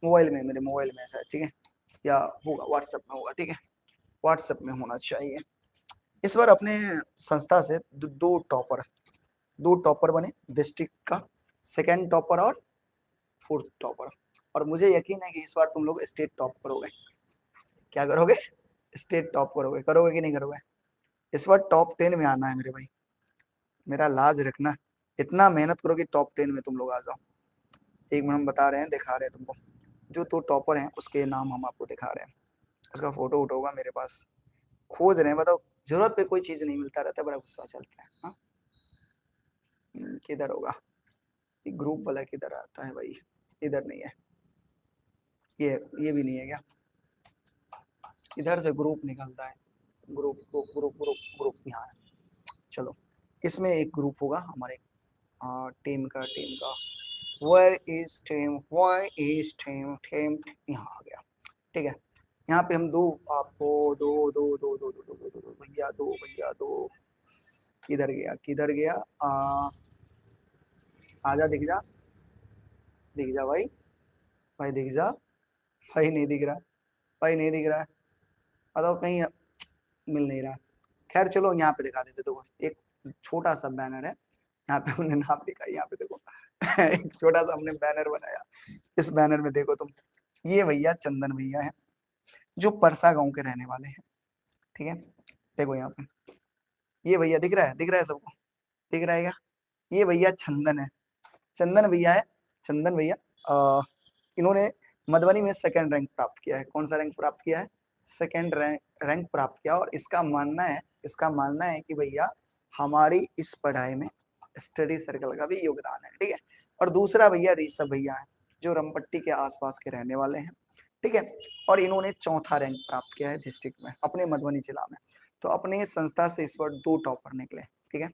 मोबाइल में, मेरे मोबाइल में ऐसा है, ठीक है, या होगा व्हाट्सएप में होगा, ठीक है, व्हाट्सएप में होना चाहिए। इस बार अपने संस्था से दो टॉपर, दो टॉपर बने डिस्ट्रिक्ट का, सेकंड टॉपर और फोर्थ टॉपर। और मुझे यकीन है कि इस बार तुम लोग स्टेट टॉप करोगे। क्या करोगे? स्टेट टॉप करोगे, करोगे कि नहीं करोगे? इस बार टॉप 10 में आना है मेरे भाई, मेरा लाज रखना। इतना मेहनत करो कि टॉप 10 में तुम लोग आ जाओ। एक मिनट, हम बता रहे हैं, दिखा रहे हैं तुमको। जो तो टॉपर हैं उसके नाम हम आपको दिखा रहे हैं, उसका फोटो वोटो होगा मेरे पास, खोज रहे हैं। बताओ, जरूरत पे कोई चीज नहीं मिलता रहता, बड़ा गुस्सा चलता है। हाँ, किधर होगा ये ग्रुप वाला? किधर आता है भाई? इधर नहीं है, ये भी नहीं है क्या? इधर से ग्रुप निकलता है, group group group group group, यहाँ है। चलो, इसमें एक ग्रुप होगा हमारे टीम का, टीम का where is team, where is team, team यहाँ आ गया, ठीक है। यहाँ पे हम दो आपको, दो दो दो दो दो दो दो दो दो भैया, दो भैया, दो। किधर गया, किधर गया? आजा, दिख जा, दिख जा भाई, भाई दिख जा, भाई नहीं दिख रहा, भाई नहीं दिख रहा है। बताओ कहीं मिल नहीं रहा। खैर चलो, यहाँ पे दिखा देते। देखो, एक छोटा सा बैनर है, यहाँ पे हमने नाम लिखा है, यहाँ पे देखो एक छोटा सा हमने बैनर बनाया। इस बैनर में देखो तुम, ये भैया चंदन भैया है, जो परसा गांव के रहने वाले हैं, ठीक है। देखो यहाँ पे ये भैया दिख रहा है, दिख रहा है सबको? दिख रहा है क्या? ये भैया चंदन है, चंदन भैया है, चंदन भैया। इन्होंने मधुबनी में सेकंड रैंक प्राप्त किया है। कौन सा रैंक प्राप्त किया है? सेकंड रैंक प्राप्त किया। और इसका मानना है, इसका मानना है कि भैया हमारी इस पढ़ाई में स्टडी सर्कल का भी योगदान है, ठीक है। और दूसरा भैया ऋषभ भैया है, जो रमपट्टी के आसपास के रहने वाले हैं, ठीक है। और इन्होंने चौथा रैंक प्राप्त किया है डिस्ट्रिक्ट में, अपने मधुबनी जिला में। तो अपने संस्था से इस बार दो टॉपर निकले, ठीक है।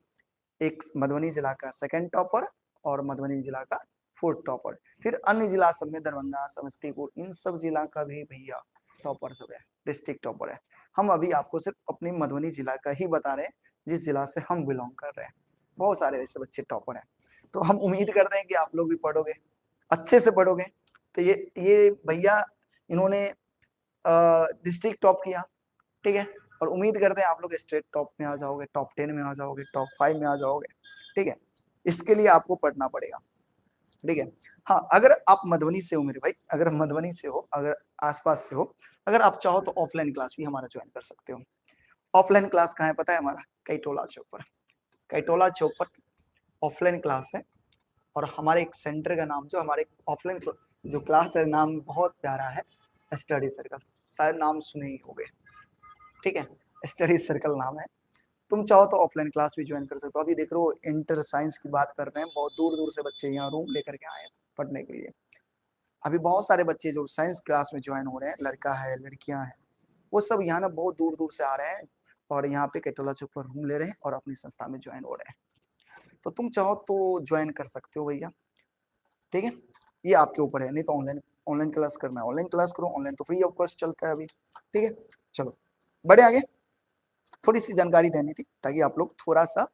एक मधुबनी जिला का सेकंड टॉपर और मधुबनी जिला का फोर्थ टॉपर। फिर अन्य जिला सब में दरभंगा, समस्तीपुर, इन सब जिला का भी भैया टॉपर सब है, डिस्ट्रिक्ट टॉपर है। हम अभी आपको सिर्फ अपने मधुबनी जिला का ही बता रहे हैं, जिस जिला से हम बिलोंग कर रहे हैं। बहुत सारे ऐसे बच्चे टॉपर हैं, तो हम उम्मीद करते हैं कि आप लोग भी पढ़ोगे, अच्छे से पढ़ोगे। तो ये भैया इन्होंने डिस्ट्रिक्ट टॉप किया, ठीक है। और उम्मीद करते हैं आप लोग स्टेट टॉप में आ जाओगे, टॉप 10 में आ जाओगे, टॉप 5 में आ जाओगे, ठीक है। इसके लिए आपको पढ़ना पड़ेगा, ठीक है। हाँ, अगर आप मधुबनी से हो मेरे भाई, अगर मधुबनी से हो, अगर आसपास से हो, अगर आप चाहो तो ऑफलाइन क्लास भी हमारा ज्वाइन कर सकते हो। ऑफलाइन क्लास कहाँ है पता है? हमारा कैटोला चौक पर, कैटोला चौक पर ऑफलाइन क्लास है। और हमारे एक सेंटर का नाम, जो हमारे ऑफलाइन जो क्लास है, नाम बहुत प्यारा है, स्टडी सर्कल। शायद नाम सुने ही होंगे, ठीक है, स्टडी सर्कल नाम है। तुम चाहो तो ऑफलाइन क्लास भी ज्वाइन कर सकते हो। अभी देख रहे हो इंटर साइंस की बात कर रहे हैं, बहुत दूर दूर से बच्चे यहाँ रूम लेकर के आए हैं पढ़ने के लिए। अभी बहुत सारे बच्चे जो साइंस क्लास में ज्वाइन हो रहे हैं, लड़का है, लड़कियां हैं, वो सब यहाँ ना बहुत दूर दूर से आ रहे हैं और यहाँ पे कैटोला चौक पर रूम ले रहे हैं और अपनी संस्था में ज्वाइन हो रहे हैं। तो तुम चाहो तो ज्वाइन कर सकते हो भैया, ठीक है। ये आपके ऊपर है, नहीं तो ऑनलाइन, ऑनलाइन क्लास करना है ऑनलाइन क्लास करो, ऑनलाइन तो फ्री ऑफ कॉस्ट चलता है अभी, ठीक है। चलो बढ़े आगे। थोड़ी सी जानकारी देनी थी ताकि आप लोग थोड़ा सा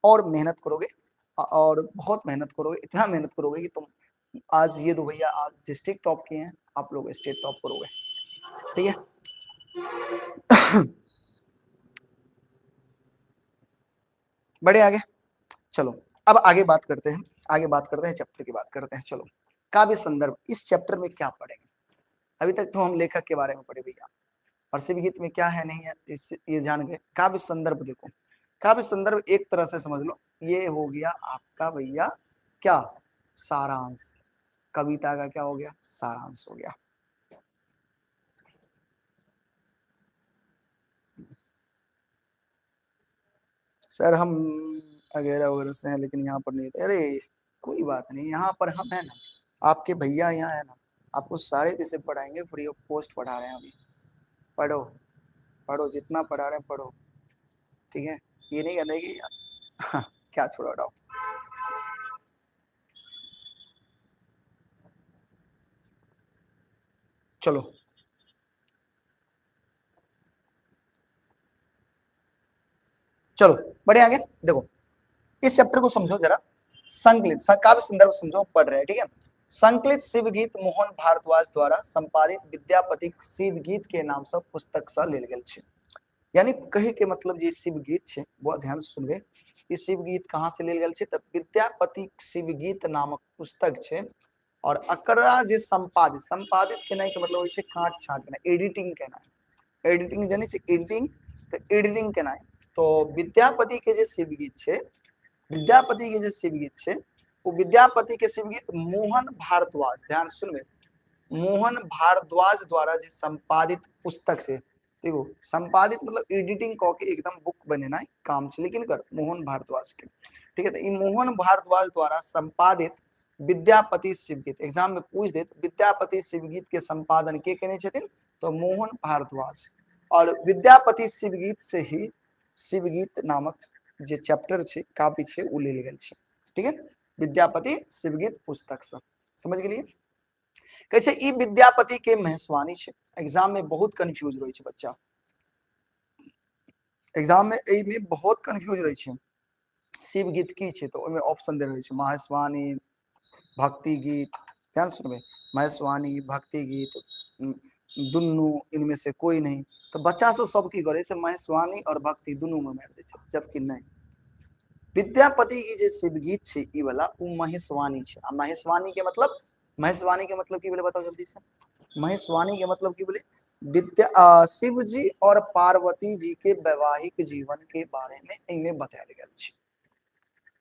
और मेहनत करोगे और बहुत मेहनत करोगे, इतना मेहनत करोगे कि तुम आज ये दो भैया आज डिस्ट्रिक्ट टॉप किए हैं, आप लोग स्टेट टॉप करोगे। ठीक है बढ़े आगे, चलो अब आगे बात करते हैं, आगे बात करते हैं चैप्टर की बात करते हैं। चलो काव्य संदर्भ, इस चैप्टर में क्या पढ़ेंगे? अभी तक तो हम लेखक के बारे में पढ़े भैया, और शिव गीत में क्या है नहीं है इस ये जान गए। काव्य संदर्भ देखो, काव्य संदर्भ एक तरह से समझ लो ये हो गया आपका भैया क्या, सारांश, कविता का क्या हो गया, सारांश हो गया। सर हम वगैरह वगैरह से हैं लेकिन यहाँ पर नहीं थे। अरे कोई बात नहीं, यहाँ पर हम है ना, आपके भैया यहाँ है ना, आपको सारे विषय पढ़ाएंगे, फ्री ऑफ कॉस्ट पढ़ा रहे हैं अभी। पढ़ो पढ़ो, जितना पढ़ा रहे हैं पढ़ो, ठीक है। ये नहीं कहते कि हाँ, क्या छोड़ो हटाओ। चलो चलो बढ़े आगे, देखो इस चैप्टर को समझो जरा। संकलित काव्य संदर्भ समझो, पढ़ रहे हैं ठीक है। संकलित शिव गीत मोहन भारद्वाज द्वारा संपादित विद्यापति शिव गीत के नाम से पुस्तक सा लेल गेल छे। यानी कहे के मतलब जे शिव गीत छे, बहुत ध्यान से सुनबे, ये शिव गीत कहाँ से लेल गेल छे, तब विद्यापति शिव गीत नामक पुस्तक छे। और अकरा जे संपादित, संपादित केनाइ के मतलब होइछे काट छांट केनाइ, एडिटिंग केनाइ, एडिटिंग जाने छे एडिटिंग, तो एडिटिंग केनाइ। तो विद्यापति के जे शिव गीत छे, विद्यापति के जे शिव गीत छे, वो विद्यापति के शिव गीत मोहन भारद्वाज, ध्यान से सुनबे, मोहन भारद्वाज द्वारा जे संपादित पुस्तक से, देखो संपादित मतलब एडिटिंग क के एकदम बुक बनेनाइ काम छे, लेकिन कर मोहन भारद्वाज के, ठीक है। तो ई मोहन भारद्वाज द्वारा संपादित विद्यापति शिव गीत, एग्जाम में पूछ दे तो विद्यापति शिव गीत के संपादन के केने छथिन, तो मोहन भारद्वाज। और विद्यापति शिव गीत से ही शिव गीत नामक जे चैप्टर छे, काव्य छे, उ लेल गेल छे, ठीक है। विद्यापति शिव गीत पुस्तक से समझ गेलिए। कैसे ई विद्यापति के महेशवाणी छे, एग्जाम में बहुत कंफ्यूज रहे छे बच्चा, एग्जाम में ए में बहुत कंफ्यूज रहे छे। शिव गीत की छे, तो ओमे ऑप्शन दे रहे छे महेशवाणी, भक्ति गीत, ध्यान सुनबे, महेशवाणी, भक्ति गीत, दुन्नु इनमें से कोई नहीं। तो बच्चा सब की करे से महेशवाणी और भक्ति दुनू में मार दे छे, जबकि नहीं, विद्यापति की जे शिव गीत छे ई वाला उ महेशवाणी छे। आ महेशवाणी के मतलब, महेशवाणी के मतलब की बोले बताओ जल्दी से, महेशवाणी के मतलब की बोले, शिव जी और पार्वती जी के वैवाहिक जीवन के बारे में इनमें बताया गया छे।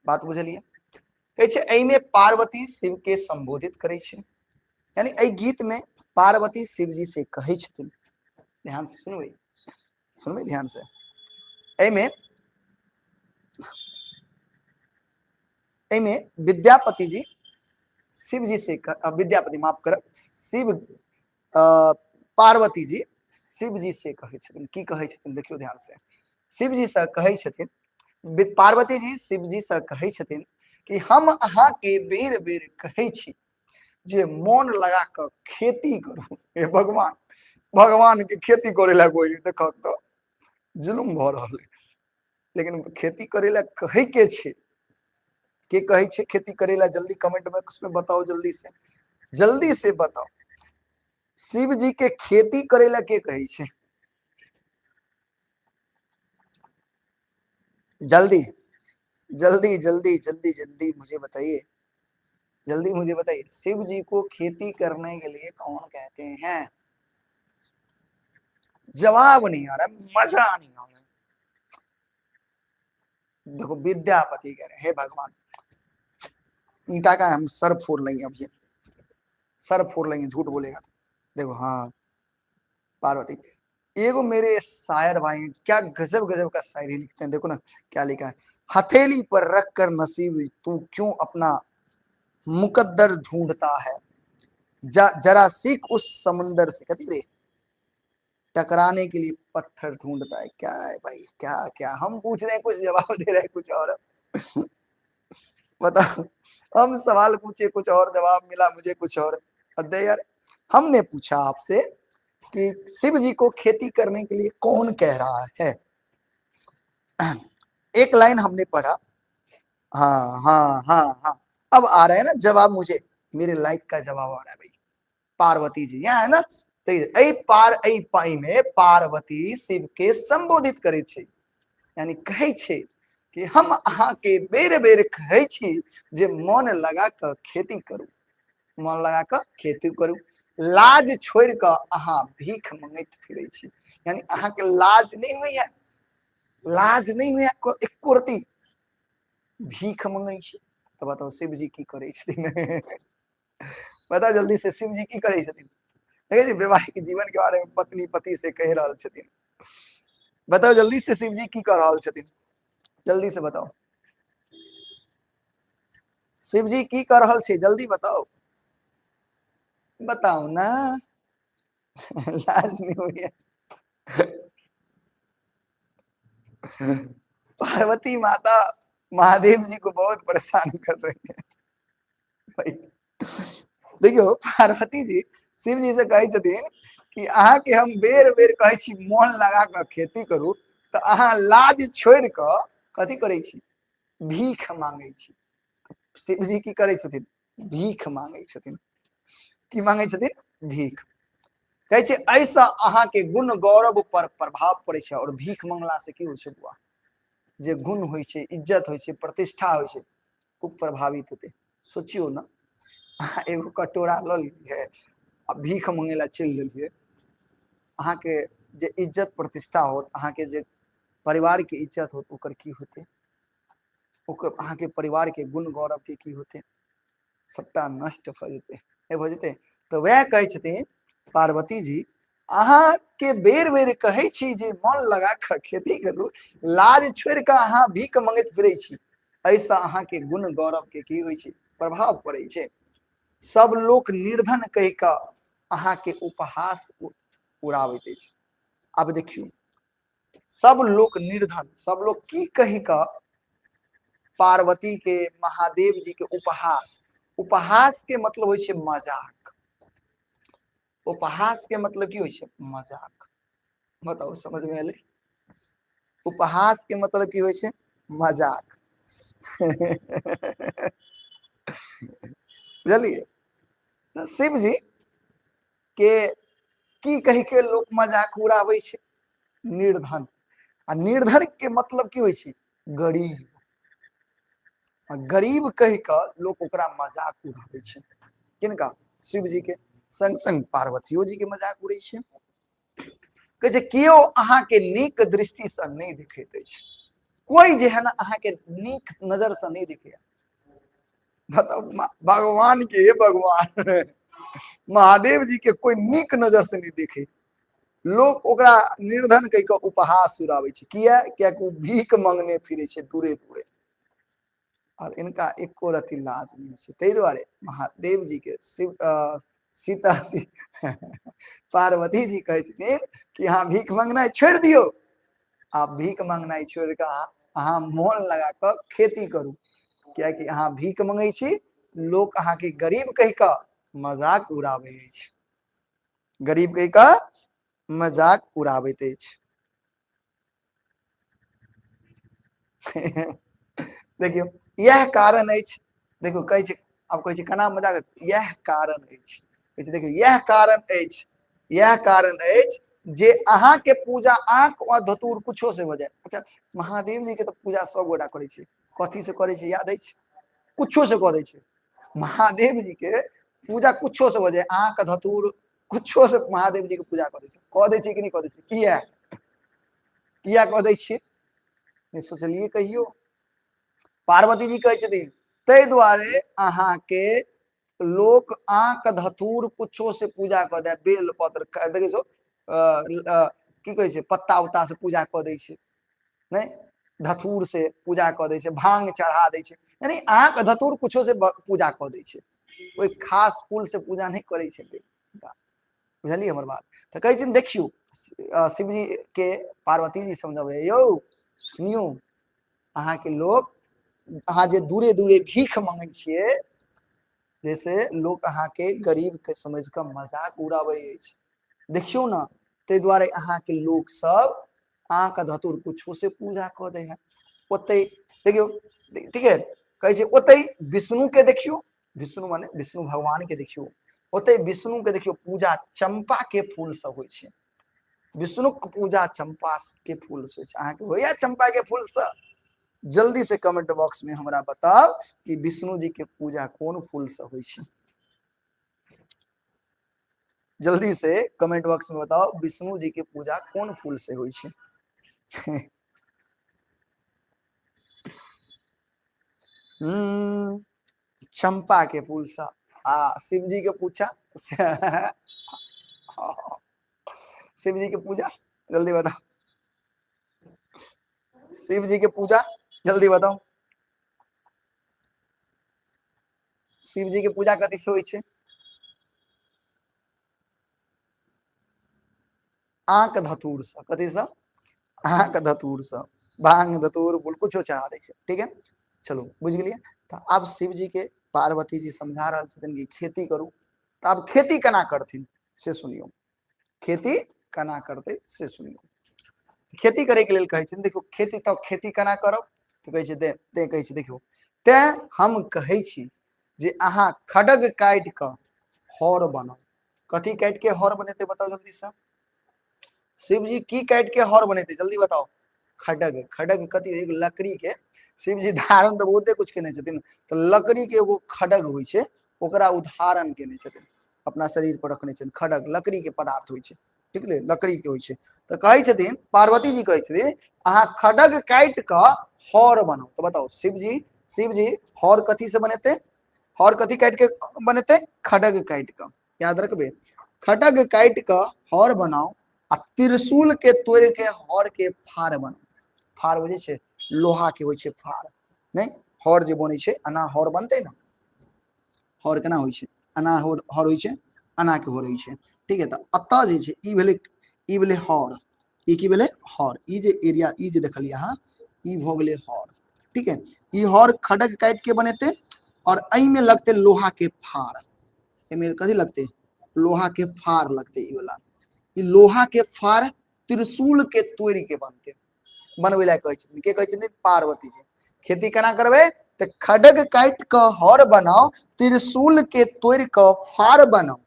बात बुझलिए, कहे छे एमे पार्वती शिव के संबोधित करे छे, यानी ए गीत में पार्वती शिव जी से कहे छथिन, ध्यान से सुनबे, सुनबे ध्यान से। एमे एमे विद्यापति जी शिव जी से विद्यापति माफ कर, शिव पार्वती जी शिव जी से कहे छथिन, की कहे छथिन देखियो ध्यान से। शिव जी से कहे छथिन, पार्वती जी शिव जी से कहे छथिन कि हम अहाँ के बेर बेर कहे छी जे मन लगा कर खेती करू। हे भगवान, भगवान के खेती करे ला कोई देखो तो जुलुम भ रहल है, लेकिन खेती करे ला कहे के छे, के कहे छे खेती करे ला, जल्दी कमेंट बॉक्स में बताओ, जल्दी से बताओ, शिव जी के खेती करे ला के कहे छे, जल्दी जल्दी जल्दी जल्दी जल्दी मुझे बताइए, जल्दी मुझे बताइए, शिव जी को खेती करने के लिए कौन कहते हैं? जवाब नहीं आ रहा, मजा नहीं आ रहा। देखो विद्यापति कह रहे, हे भगवान, ईटा का हम सर फोड़ लेंगे, अब ये सर फोड़ लेंगे झूठ बोलेगा तो। देखो हाँ पार्वती, एगो मेरे शायर भाई क्या गजब गजब का शायरी लिखते हैं, देखो ना क्या लिखा है, हथेली पर रख कर नसीब तू क्यों अपना मुकद्दर ढूंढता है, जरा सीख उस समुंदर से, कहती रे टकराने के लिए पत्थर ढूंढता है। क्या है भाई, क्या क्या हम पूछ रहे हैं कुछ, जवाब दे रहे हैं कुछ और। बताओ, हम सवाल पूछे कुछ और, जवाब मिला मुझे कुछ और। अदे यार, हमने पूछा आपसे कि शिव जी को खेती करने के लिए कौन कह रहा है, एक लाइन हमने पढ़ा हाँ हाँ हाँ हाँ, अब आ रहे हैं ना जवाब, मुझे मेरे लाइक का जवाब आ रहा है भाई। पार्वती जी यहाँ है ना, तो ऐ पाई में पार्वती शिव के संबोधित करे छे, यानी कहे छे कि हम अहाँ के बेर बेर कहे छी जे मन लगा कर खेती करू, मन लगा कर खेती करू, लाज छोड़ कर अहाँ भीख मंगैत फिरे छी, यानी अहाँ के लाज नहीं हुई है, लाज नहीं हुई है एको रती, भीख मंगै छी। तो बताओ शिव जी की करे छथिन? बताओ जल्दी से, शिव जी की करे छथिन? देखिए जी, वैवाहिक जीवन के बारे में पत्नी पति से कह रहा छथिन, बताओ जल्दी से शिव जी की कर रहा छथिन, जल्दी से बताओ शिव जी की कर रहा छे, जल्दी बताओ, बताओ ना। लाज नहीं हुई है। पार्वती माता महादेव जी को बहुत परेशान कर रही है भाई। देखियो पार्वती जी शिव जी से कहे छथिन कि अहाँ के हम बेर बेर कहे छी मन लगा कर खेती करू, तो अहाँ लाज छोड़ कर कथी करे छी, भीख मांगे छी। शिव जी की करे छथिन, भीख मांगे छथिन, की मांगे छथिन, भीख। कहे छै ऐसा अहाँ के गुण गौरव पर प्रभाव पड़े छै, और भीख मंगला से की होइ छै बुआ, जे गुण होइ छै, इज्जत होइ छै, प्रतिष्ठा होइ छै, उ प्रभावित होते। सोचियो ना, अहाँ एगो कटोरा ल लिये आ भीख मंगे ला चल देलिए, अहाँ के जे इज्जत प्रतिष्ठा होत, अहाँ के जे परिवार के इज्जत होत, ओकर की होते, ओकर अहाँ के परिवार के गुण गौरव के की होते, सबटा नष्ट भ जेते, भ जेते। तो वह कहे छथिन पार्वती जी, अहाँ के बेर बेर कहे छी जे मन लगा कर खेती करू, लाज छोड़ कर अहाँ भीख मंगैत फिरे छी, ऐसा अहाँ के गुण गौरव के की होइ छै, प्रभाव पड़े छै। सब लोक निर्धन कह कऽ अहाँ के उपहास उड़ाबैत अछि। अब देखियो, सब लोक निर्धन, सब लोग की कही का पार्वती के, महादेव जी के उपहास, उपहास के मतलब होइ छै मजाक, उपहास के मतलब की होइ छै, मजाक। बताओ समझ में एले, उपहास के मतलब की होइ छै, मजाक। बुझलिए, शिव जी के की कही के लोक मजाक उड़ाबै छै, निर्धन, आ निर्धन के मतलब की होइ छै, गरीब, गरीब कह कऽ लोक ओकरा मजाक उड़ाबै छै, किनका, शिव जी के, संग संग पार्वतियो जी के मजाक उड़ै छै। कहे छै कियो अहाँ के नीक दृष्टि से नहीं देखैत अछि, कोई जे है ना अहाँ के नीक नजर से नहीं देखे। बताओ भगवान के, भगवान महादेव जी के कोई नीक नजर से नहीं देखे, लोक ओकरा निर्धन कह के उपहास उड़ाबै छै, किया कि भीख मांगने फिरे छै दूरे दूरे, और इनका एको रति लाज नहीं है। तै दुआरे महादेव जी के शिव सीता पार्वती जी कहे छथिन कि अहाँ भीख मांगनाइ छोड़ दियो, आप भीख मांगनाइ छोड़ के अहाँ मोन लगा कर खेती करू, क्या कि अहाँ भीख मंगै छी, लोक अहाँ के गरीब कह के मजाक उड़ाबै अछि, गरीब कह के मजाक उड़ाबैत अछि। देखियो यह कारण अछि, देखो कहे छै, अब कहे छै केना मजाक, यह कारण अछि, कहे छै देखियो यह कारण अछि, यह कारण अछि जे अहाँ के पूजा आंख व धतूर कुछो से हो जाए। अच्छा महादेव जी के तो पूजा सब गोटा करे छै, कथी से करे छै याद अछि, कुछो से करे छै, महादेव जी के पूजा कुछो से हो जाए, आंख धतूर कुछो से महादेव जी के पूजा करे छै, कह दे छै कि नहीं कह दे छै, किया किया कह दे छियै, नहीं सोचलिए कहियो। पार्वती जी कहे छथिन तै दुआरे अहाँ के लोक आंक धतूर कुछो से पूजा क दे, बेल पत्र देखै छो की कहे छै पत्ता उत्ता से पूजा क दै छै, नहीं धतूर से पूजा क दै छै, भांग चढ़ा दै छै, यानी आंक धतूर कुछो से पूजा क दै छै, कोई खास फूल से पूजा नहीं करे छै। बुझलिए हमर बात, तो कहे छै देखियो शिव जी के पार्वती जी समझाबे, यौ सुनियो, अहाँ के लोक, अहाँ जे दूरे दूरे भीख मांगे छिए, जैसे लोग अहाँ के गरीब के समझ के मजाक उड़ाबै अछि, देखियो ना, तै दुआरे अहाँ के लोग सब आंक धतूर कुछो से पूजा क दे है, ओते देखियो, ठीक है। कहै छै ओतै विष्णु के देखियो, विष्णु माने विष्णु भगवान के देखियो, ओतै विष्णु के देखियो पूजा चंपा के फूल से होइ छै, विष्णु के पूजा चंपा के फूल से होइ छै। अहाँ के होइया चंपा के फूल से? जल्दी से कमेंट बॉक्स में हमरा बताओ कि विष्णु जी के पूजा कौन फूल से होइ छै। जल्दी से कमेंट बॉक्स में बताओ विष्णु जी के पूजा कौन फूल से होइ छै। चंपा के फूल से। आ शिव जी के पूजा शिव जी के पूजा जल्दी बताओ, शिव जी के पूजा जल्दी बताओ, शिव जी के पूजा कथी से होइ छै? आंक धतूर से। कथी से? आंक धतूर से। भांग धतूर फूल कुछो चढ़ा दै छै, ठीक है। चलो बुझ गेलिए। तो अब शिव जी के पार्वती जी समझा रहल छथिन कि खेती करू। तो अब खेती केना करथिन से सुनियो, खेती केना करते से सुनियो। खेती करे के लेल कहै छै, देखियो खेती तो खेती केना करब? तो कहै छै ते कहै छै देखियो, ते हम कहै छी जे अहाँ खड्ग काटि कऽ हर बनाउ। कथी काटि के हर बनेते बताओ जल्दी से? शिव जी की काटि के हर बनेते जल्दी बताओ? खड्ग। खड्ग कथी? एगो लकड़ी के, शिव जी धारण तो बहुते कुछ केने छथिन, तो लकड़ी के एगो खड्ग होइ छै, ओकरा उदाहरण केने छथिन, अपना शरीर पर रखने छथिन। खड्ग लकड़ी के पदार्थ होइ छै, ठीक है, लकड़ी के होइ छै। तो कहै छथिन पार्वती जी कहै छथिन अहाँ खड्ग काटि कऽ हर बनाउ। तो बताओ शिव जी हर कथी से बनेते? हर कथी काटि के बनेते? खड्ग काटि कऽ। याद रखबे, खड्ग काटि कऽ हर बनाउ आ त्रिशूल के तोड़ के हर के फाड़ बनाउ। फाड़ बुझे छै? लोहा के होइ छै फाड़, नहीं हर जे बनै छै एना हर बनते ना। हर केना होइ छै? एना हर होइ छै, एना के हर होइ छै, ठीक है। तो अतः जे छै ई भेलै हर, ई की भेलै? हर। ई जे एरिया ई जे देखलिए अहाँ, ई भ गेलै हर, ठीक है। ई हर खड्ग काटि के बनेते और एहि में लगते लोहा के फाड़। एमे कथी लगते? लोहा के फाड़ लगते। ई वाला ई लोहा के फाड़ त्रिशूल के तोड़ के बनते, बनबै ला कहै छथिन के? कहै छथिन पार्वती जी। खेती केना करबै? तो खड्ग काटि कऽ हर बनाओ, त्रिशूल के तोड़ कऽ फाड़ बनाओ,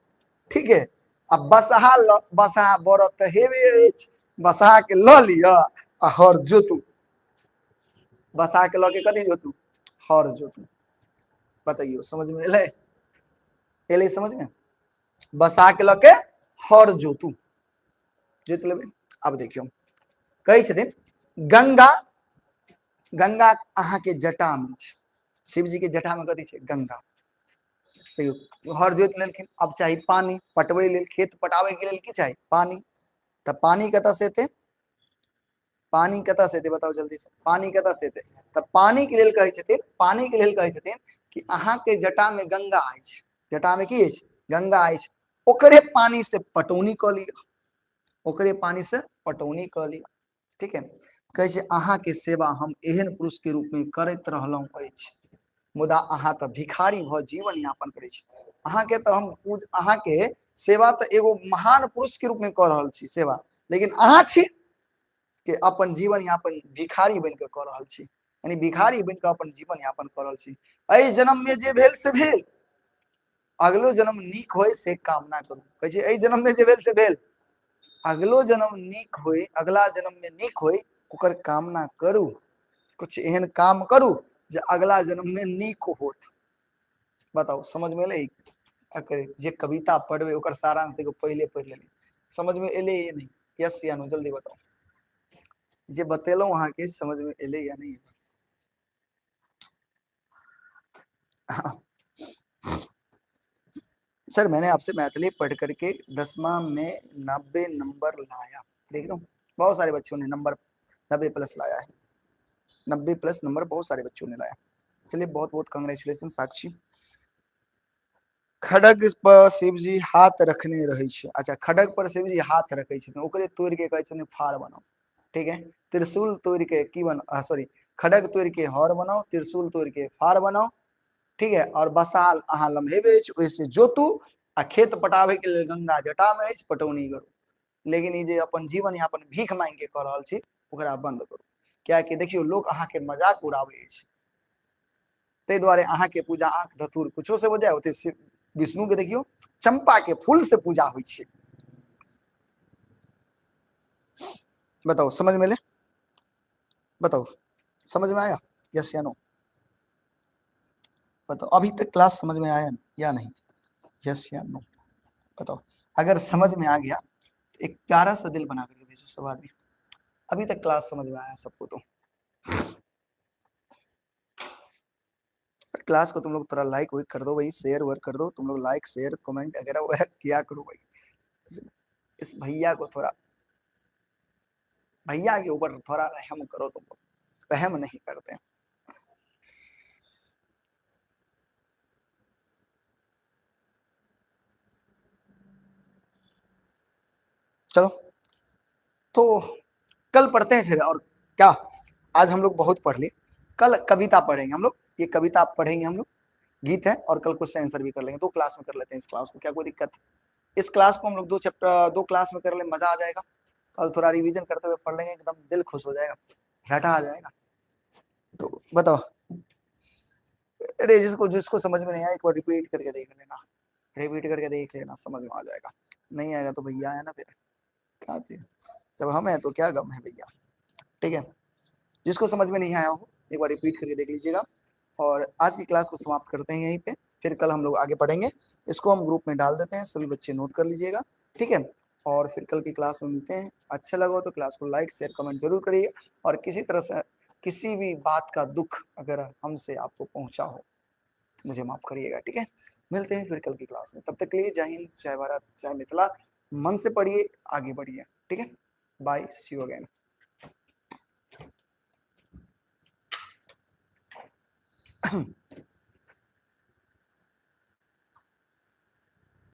ठीक है। आ बसहा बड़ तऽ हेबे अछि, बसहा के लऽ लिअ आ हर जोतू। बसहा के लऽ के कथी जोतू? हर जोतू। बताइयो समझ में एलै? एलै समझ में? बसहा के लऽ के हर जोतू, जोत लेबै। अब देखियो कहै छथिन गंगा, गंगा अहाँ के जटा में छै। शिव जी के जटा में कथी छै? गंगा। देखियो हर जोति लेलखिन, अब चाही पानी पटबै लेल, खेत पटाबै के लेल की चाही? पानी। तो पानी कतऽ से एतै? पानी कतऽ से एतै बताओ जल्दी से? पानी कतऽ से एतै? तो पानी के लेल कहै छथिन, पानी के लेल कहै छथिन कि अहाँ के जटा में गंगा अछि। जटा में की अछि? गंगा अछि। ओकरे पानी से पटौनी कऽ लिअ, ओकरे पानी से पटौनी कऽ लिअ, ठीक है। कहै छै अहाँ के सेवा हम एहन पुरुष के रूप में करैत रहलहुँ अछि, मुदा अहाँ तऽ भिखारी भऽ जीवन यापन करै छी। अहाँ के तऽ हम अहाँ के सेवा तऽ एगो महान पुरुष के रूप में कऽ रहल छी सेवा, लेकिन अहाँ छी कि अपन जीवन यापन भिखारी बन के कऽ रहल छी, यानी भिखारी बन के अपन जीवन यापन कऽ रहल छी। एहि जन्म में जे भेल से भेल, अगलो जन्म नीक होय से कामना करू। कहै छै एहि जन्म में जे भेल से भेल, अगलो जन्म नीक होय, अगला जन्म में नीक होय ओकर कामना करू। कुछ एहन काम करू जे अगला जन्म में नीक होत। बताओ समझ में एलै? जे कविता पढ़बै ओकर सारांश देखो पहले पढ़ लेली, समझ में एलै या नहीं? यस या नो जल्दी बताओ। जे बतेलौं अहाँ के समझ में एलै या नहीं? सर मैंने आपसे मैथिली पढ़ करके 10वां में 90 नंबर लाया, देख लो बहुत सारे बच्चों ने नंबर 90 प्लस लाया है, 90 प्लस नंबर बहुत सारे बच्चों ने लाया। चलिए बहुत बहुत कांग्रेचुलेशन साक्षी। खड्ग पर शिव जी हाथ रखने रहे छै। अच्छा खड्ग पर शिव जी हाथ रखे छथिन, ओकरे तोड़ के कहै छथिन फाड़ बनाओ, ठीक है। त्रिशूल तोड़ के की सॉरी खड्ग तोड़ के हर बनाओ, त्रिशूल तोड़ के फाड़ बनाओ, ठीक है। और बसाल अहाँ लम्हेबे अछि, ओहिसे जोतू आ खेत पटाबे के लेल गंगा जटा में अछि, पटौनी करू। लेकिन ई जे अपन जीवन यापन भीख मांग के कऽ रहल छी ओकरा बंद करू, कियाकि देखियो लोग अहाँ के मजाक उड़ाबै अछि। ते द्वारे अहाँ के पूजा आंख धतूर कुछो से हो जाए, ओते विष्णु के देखियो चंपा के फूल से पूजा हुई छे। बताओ समझ में ले, बताओ समझ में आया, यस या नो? बताओ अभी तक क्लास समझ में आया या नहीं, यस या नो? बताओ अगर समझ में आ गया तो एक प्यारा सा दिल बना करके भेजो सब आदमी। अभी तक क्लास समझ में आया सबको? तो क्लास को तुम लोग थोड़ा लाइक वाइक कर दो भाई, शेयर वर्क कर दो तुम लोग, लाइक शेयर कमेंट वगैरह वगैरह किया करो भाई। इस भैया को थोड़ा, भैया के ऊपर थोड़ा रहम करो तुम लोग, रहम नहीं करते। चलो तो कल पढ़ते हैं फिर, और क्या आज हम लोग बहुत पढ़ लिए, कल कविता पढ़ेंगे हम लोग, ये कविता पढ़ेंगे हम लोग, गीत है, और कल क्वेश्चन आंसर भी कर लेंगे। 2 क्लास में कर लेते हैं इस क्लास को, क्या कोई दिक्कत है? इस क्लास को हम लोग 2 चैप्टर 2 क्लास में कर ले, मजा आ जाएगा। कल थोड़ा रिवीजन करते हुए पढ़ लेंगे, एकदम दिल खुश हो जाएगा, रटा आ जाएगा। तो बताओ, अरे जिसको जिसको समझ में नहीं आया एक बार रिपीट करके देख लेना, रिपीट करके देख लेना, समझ में आ जाएगा। नहीं आएगा तो भैया है ना, फिर क्या थी, जब हम है तो क्या गम है भैया। ठीक है, जिसको समझ में नहीं आया हो एक बार रिपीट करके देख लीजिएगा। और आज की क्लास को समाप्त करते हैं यहीं पे, फिर कल हम लोग आगे पढ़ेंगे। इसको हम ग्रुप में डाल देते हैं, सभी बच्चे नोट कर लीजिएगा, ठीक है? और फिर कल की क्लास में मिलते हैं। अच्छा लगा हो तो क्लास को लाइक शेयर कमेंट जरूर करिएगा, और किसी तरह से किसी भी बात का दुख अगर हमसे आपको पहुंचा हो तो मुझे माफ करिएगा, ठीक है? मिलते हैं फिर कल की क्लास में, तब तक के लिए जय हिंद, जय भारत, जय मिथिला। मन से पढ़िए, आगे बढ़िए, ठीक है? Bye, see you again.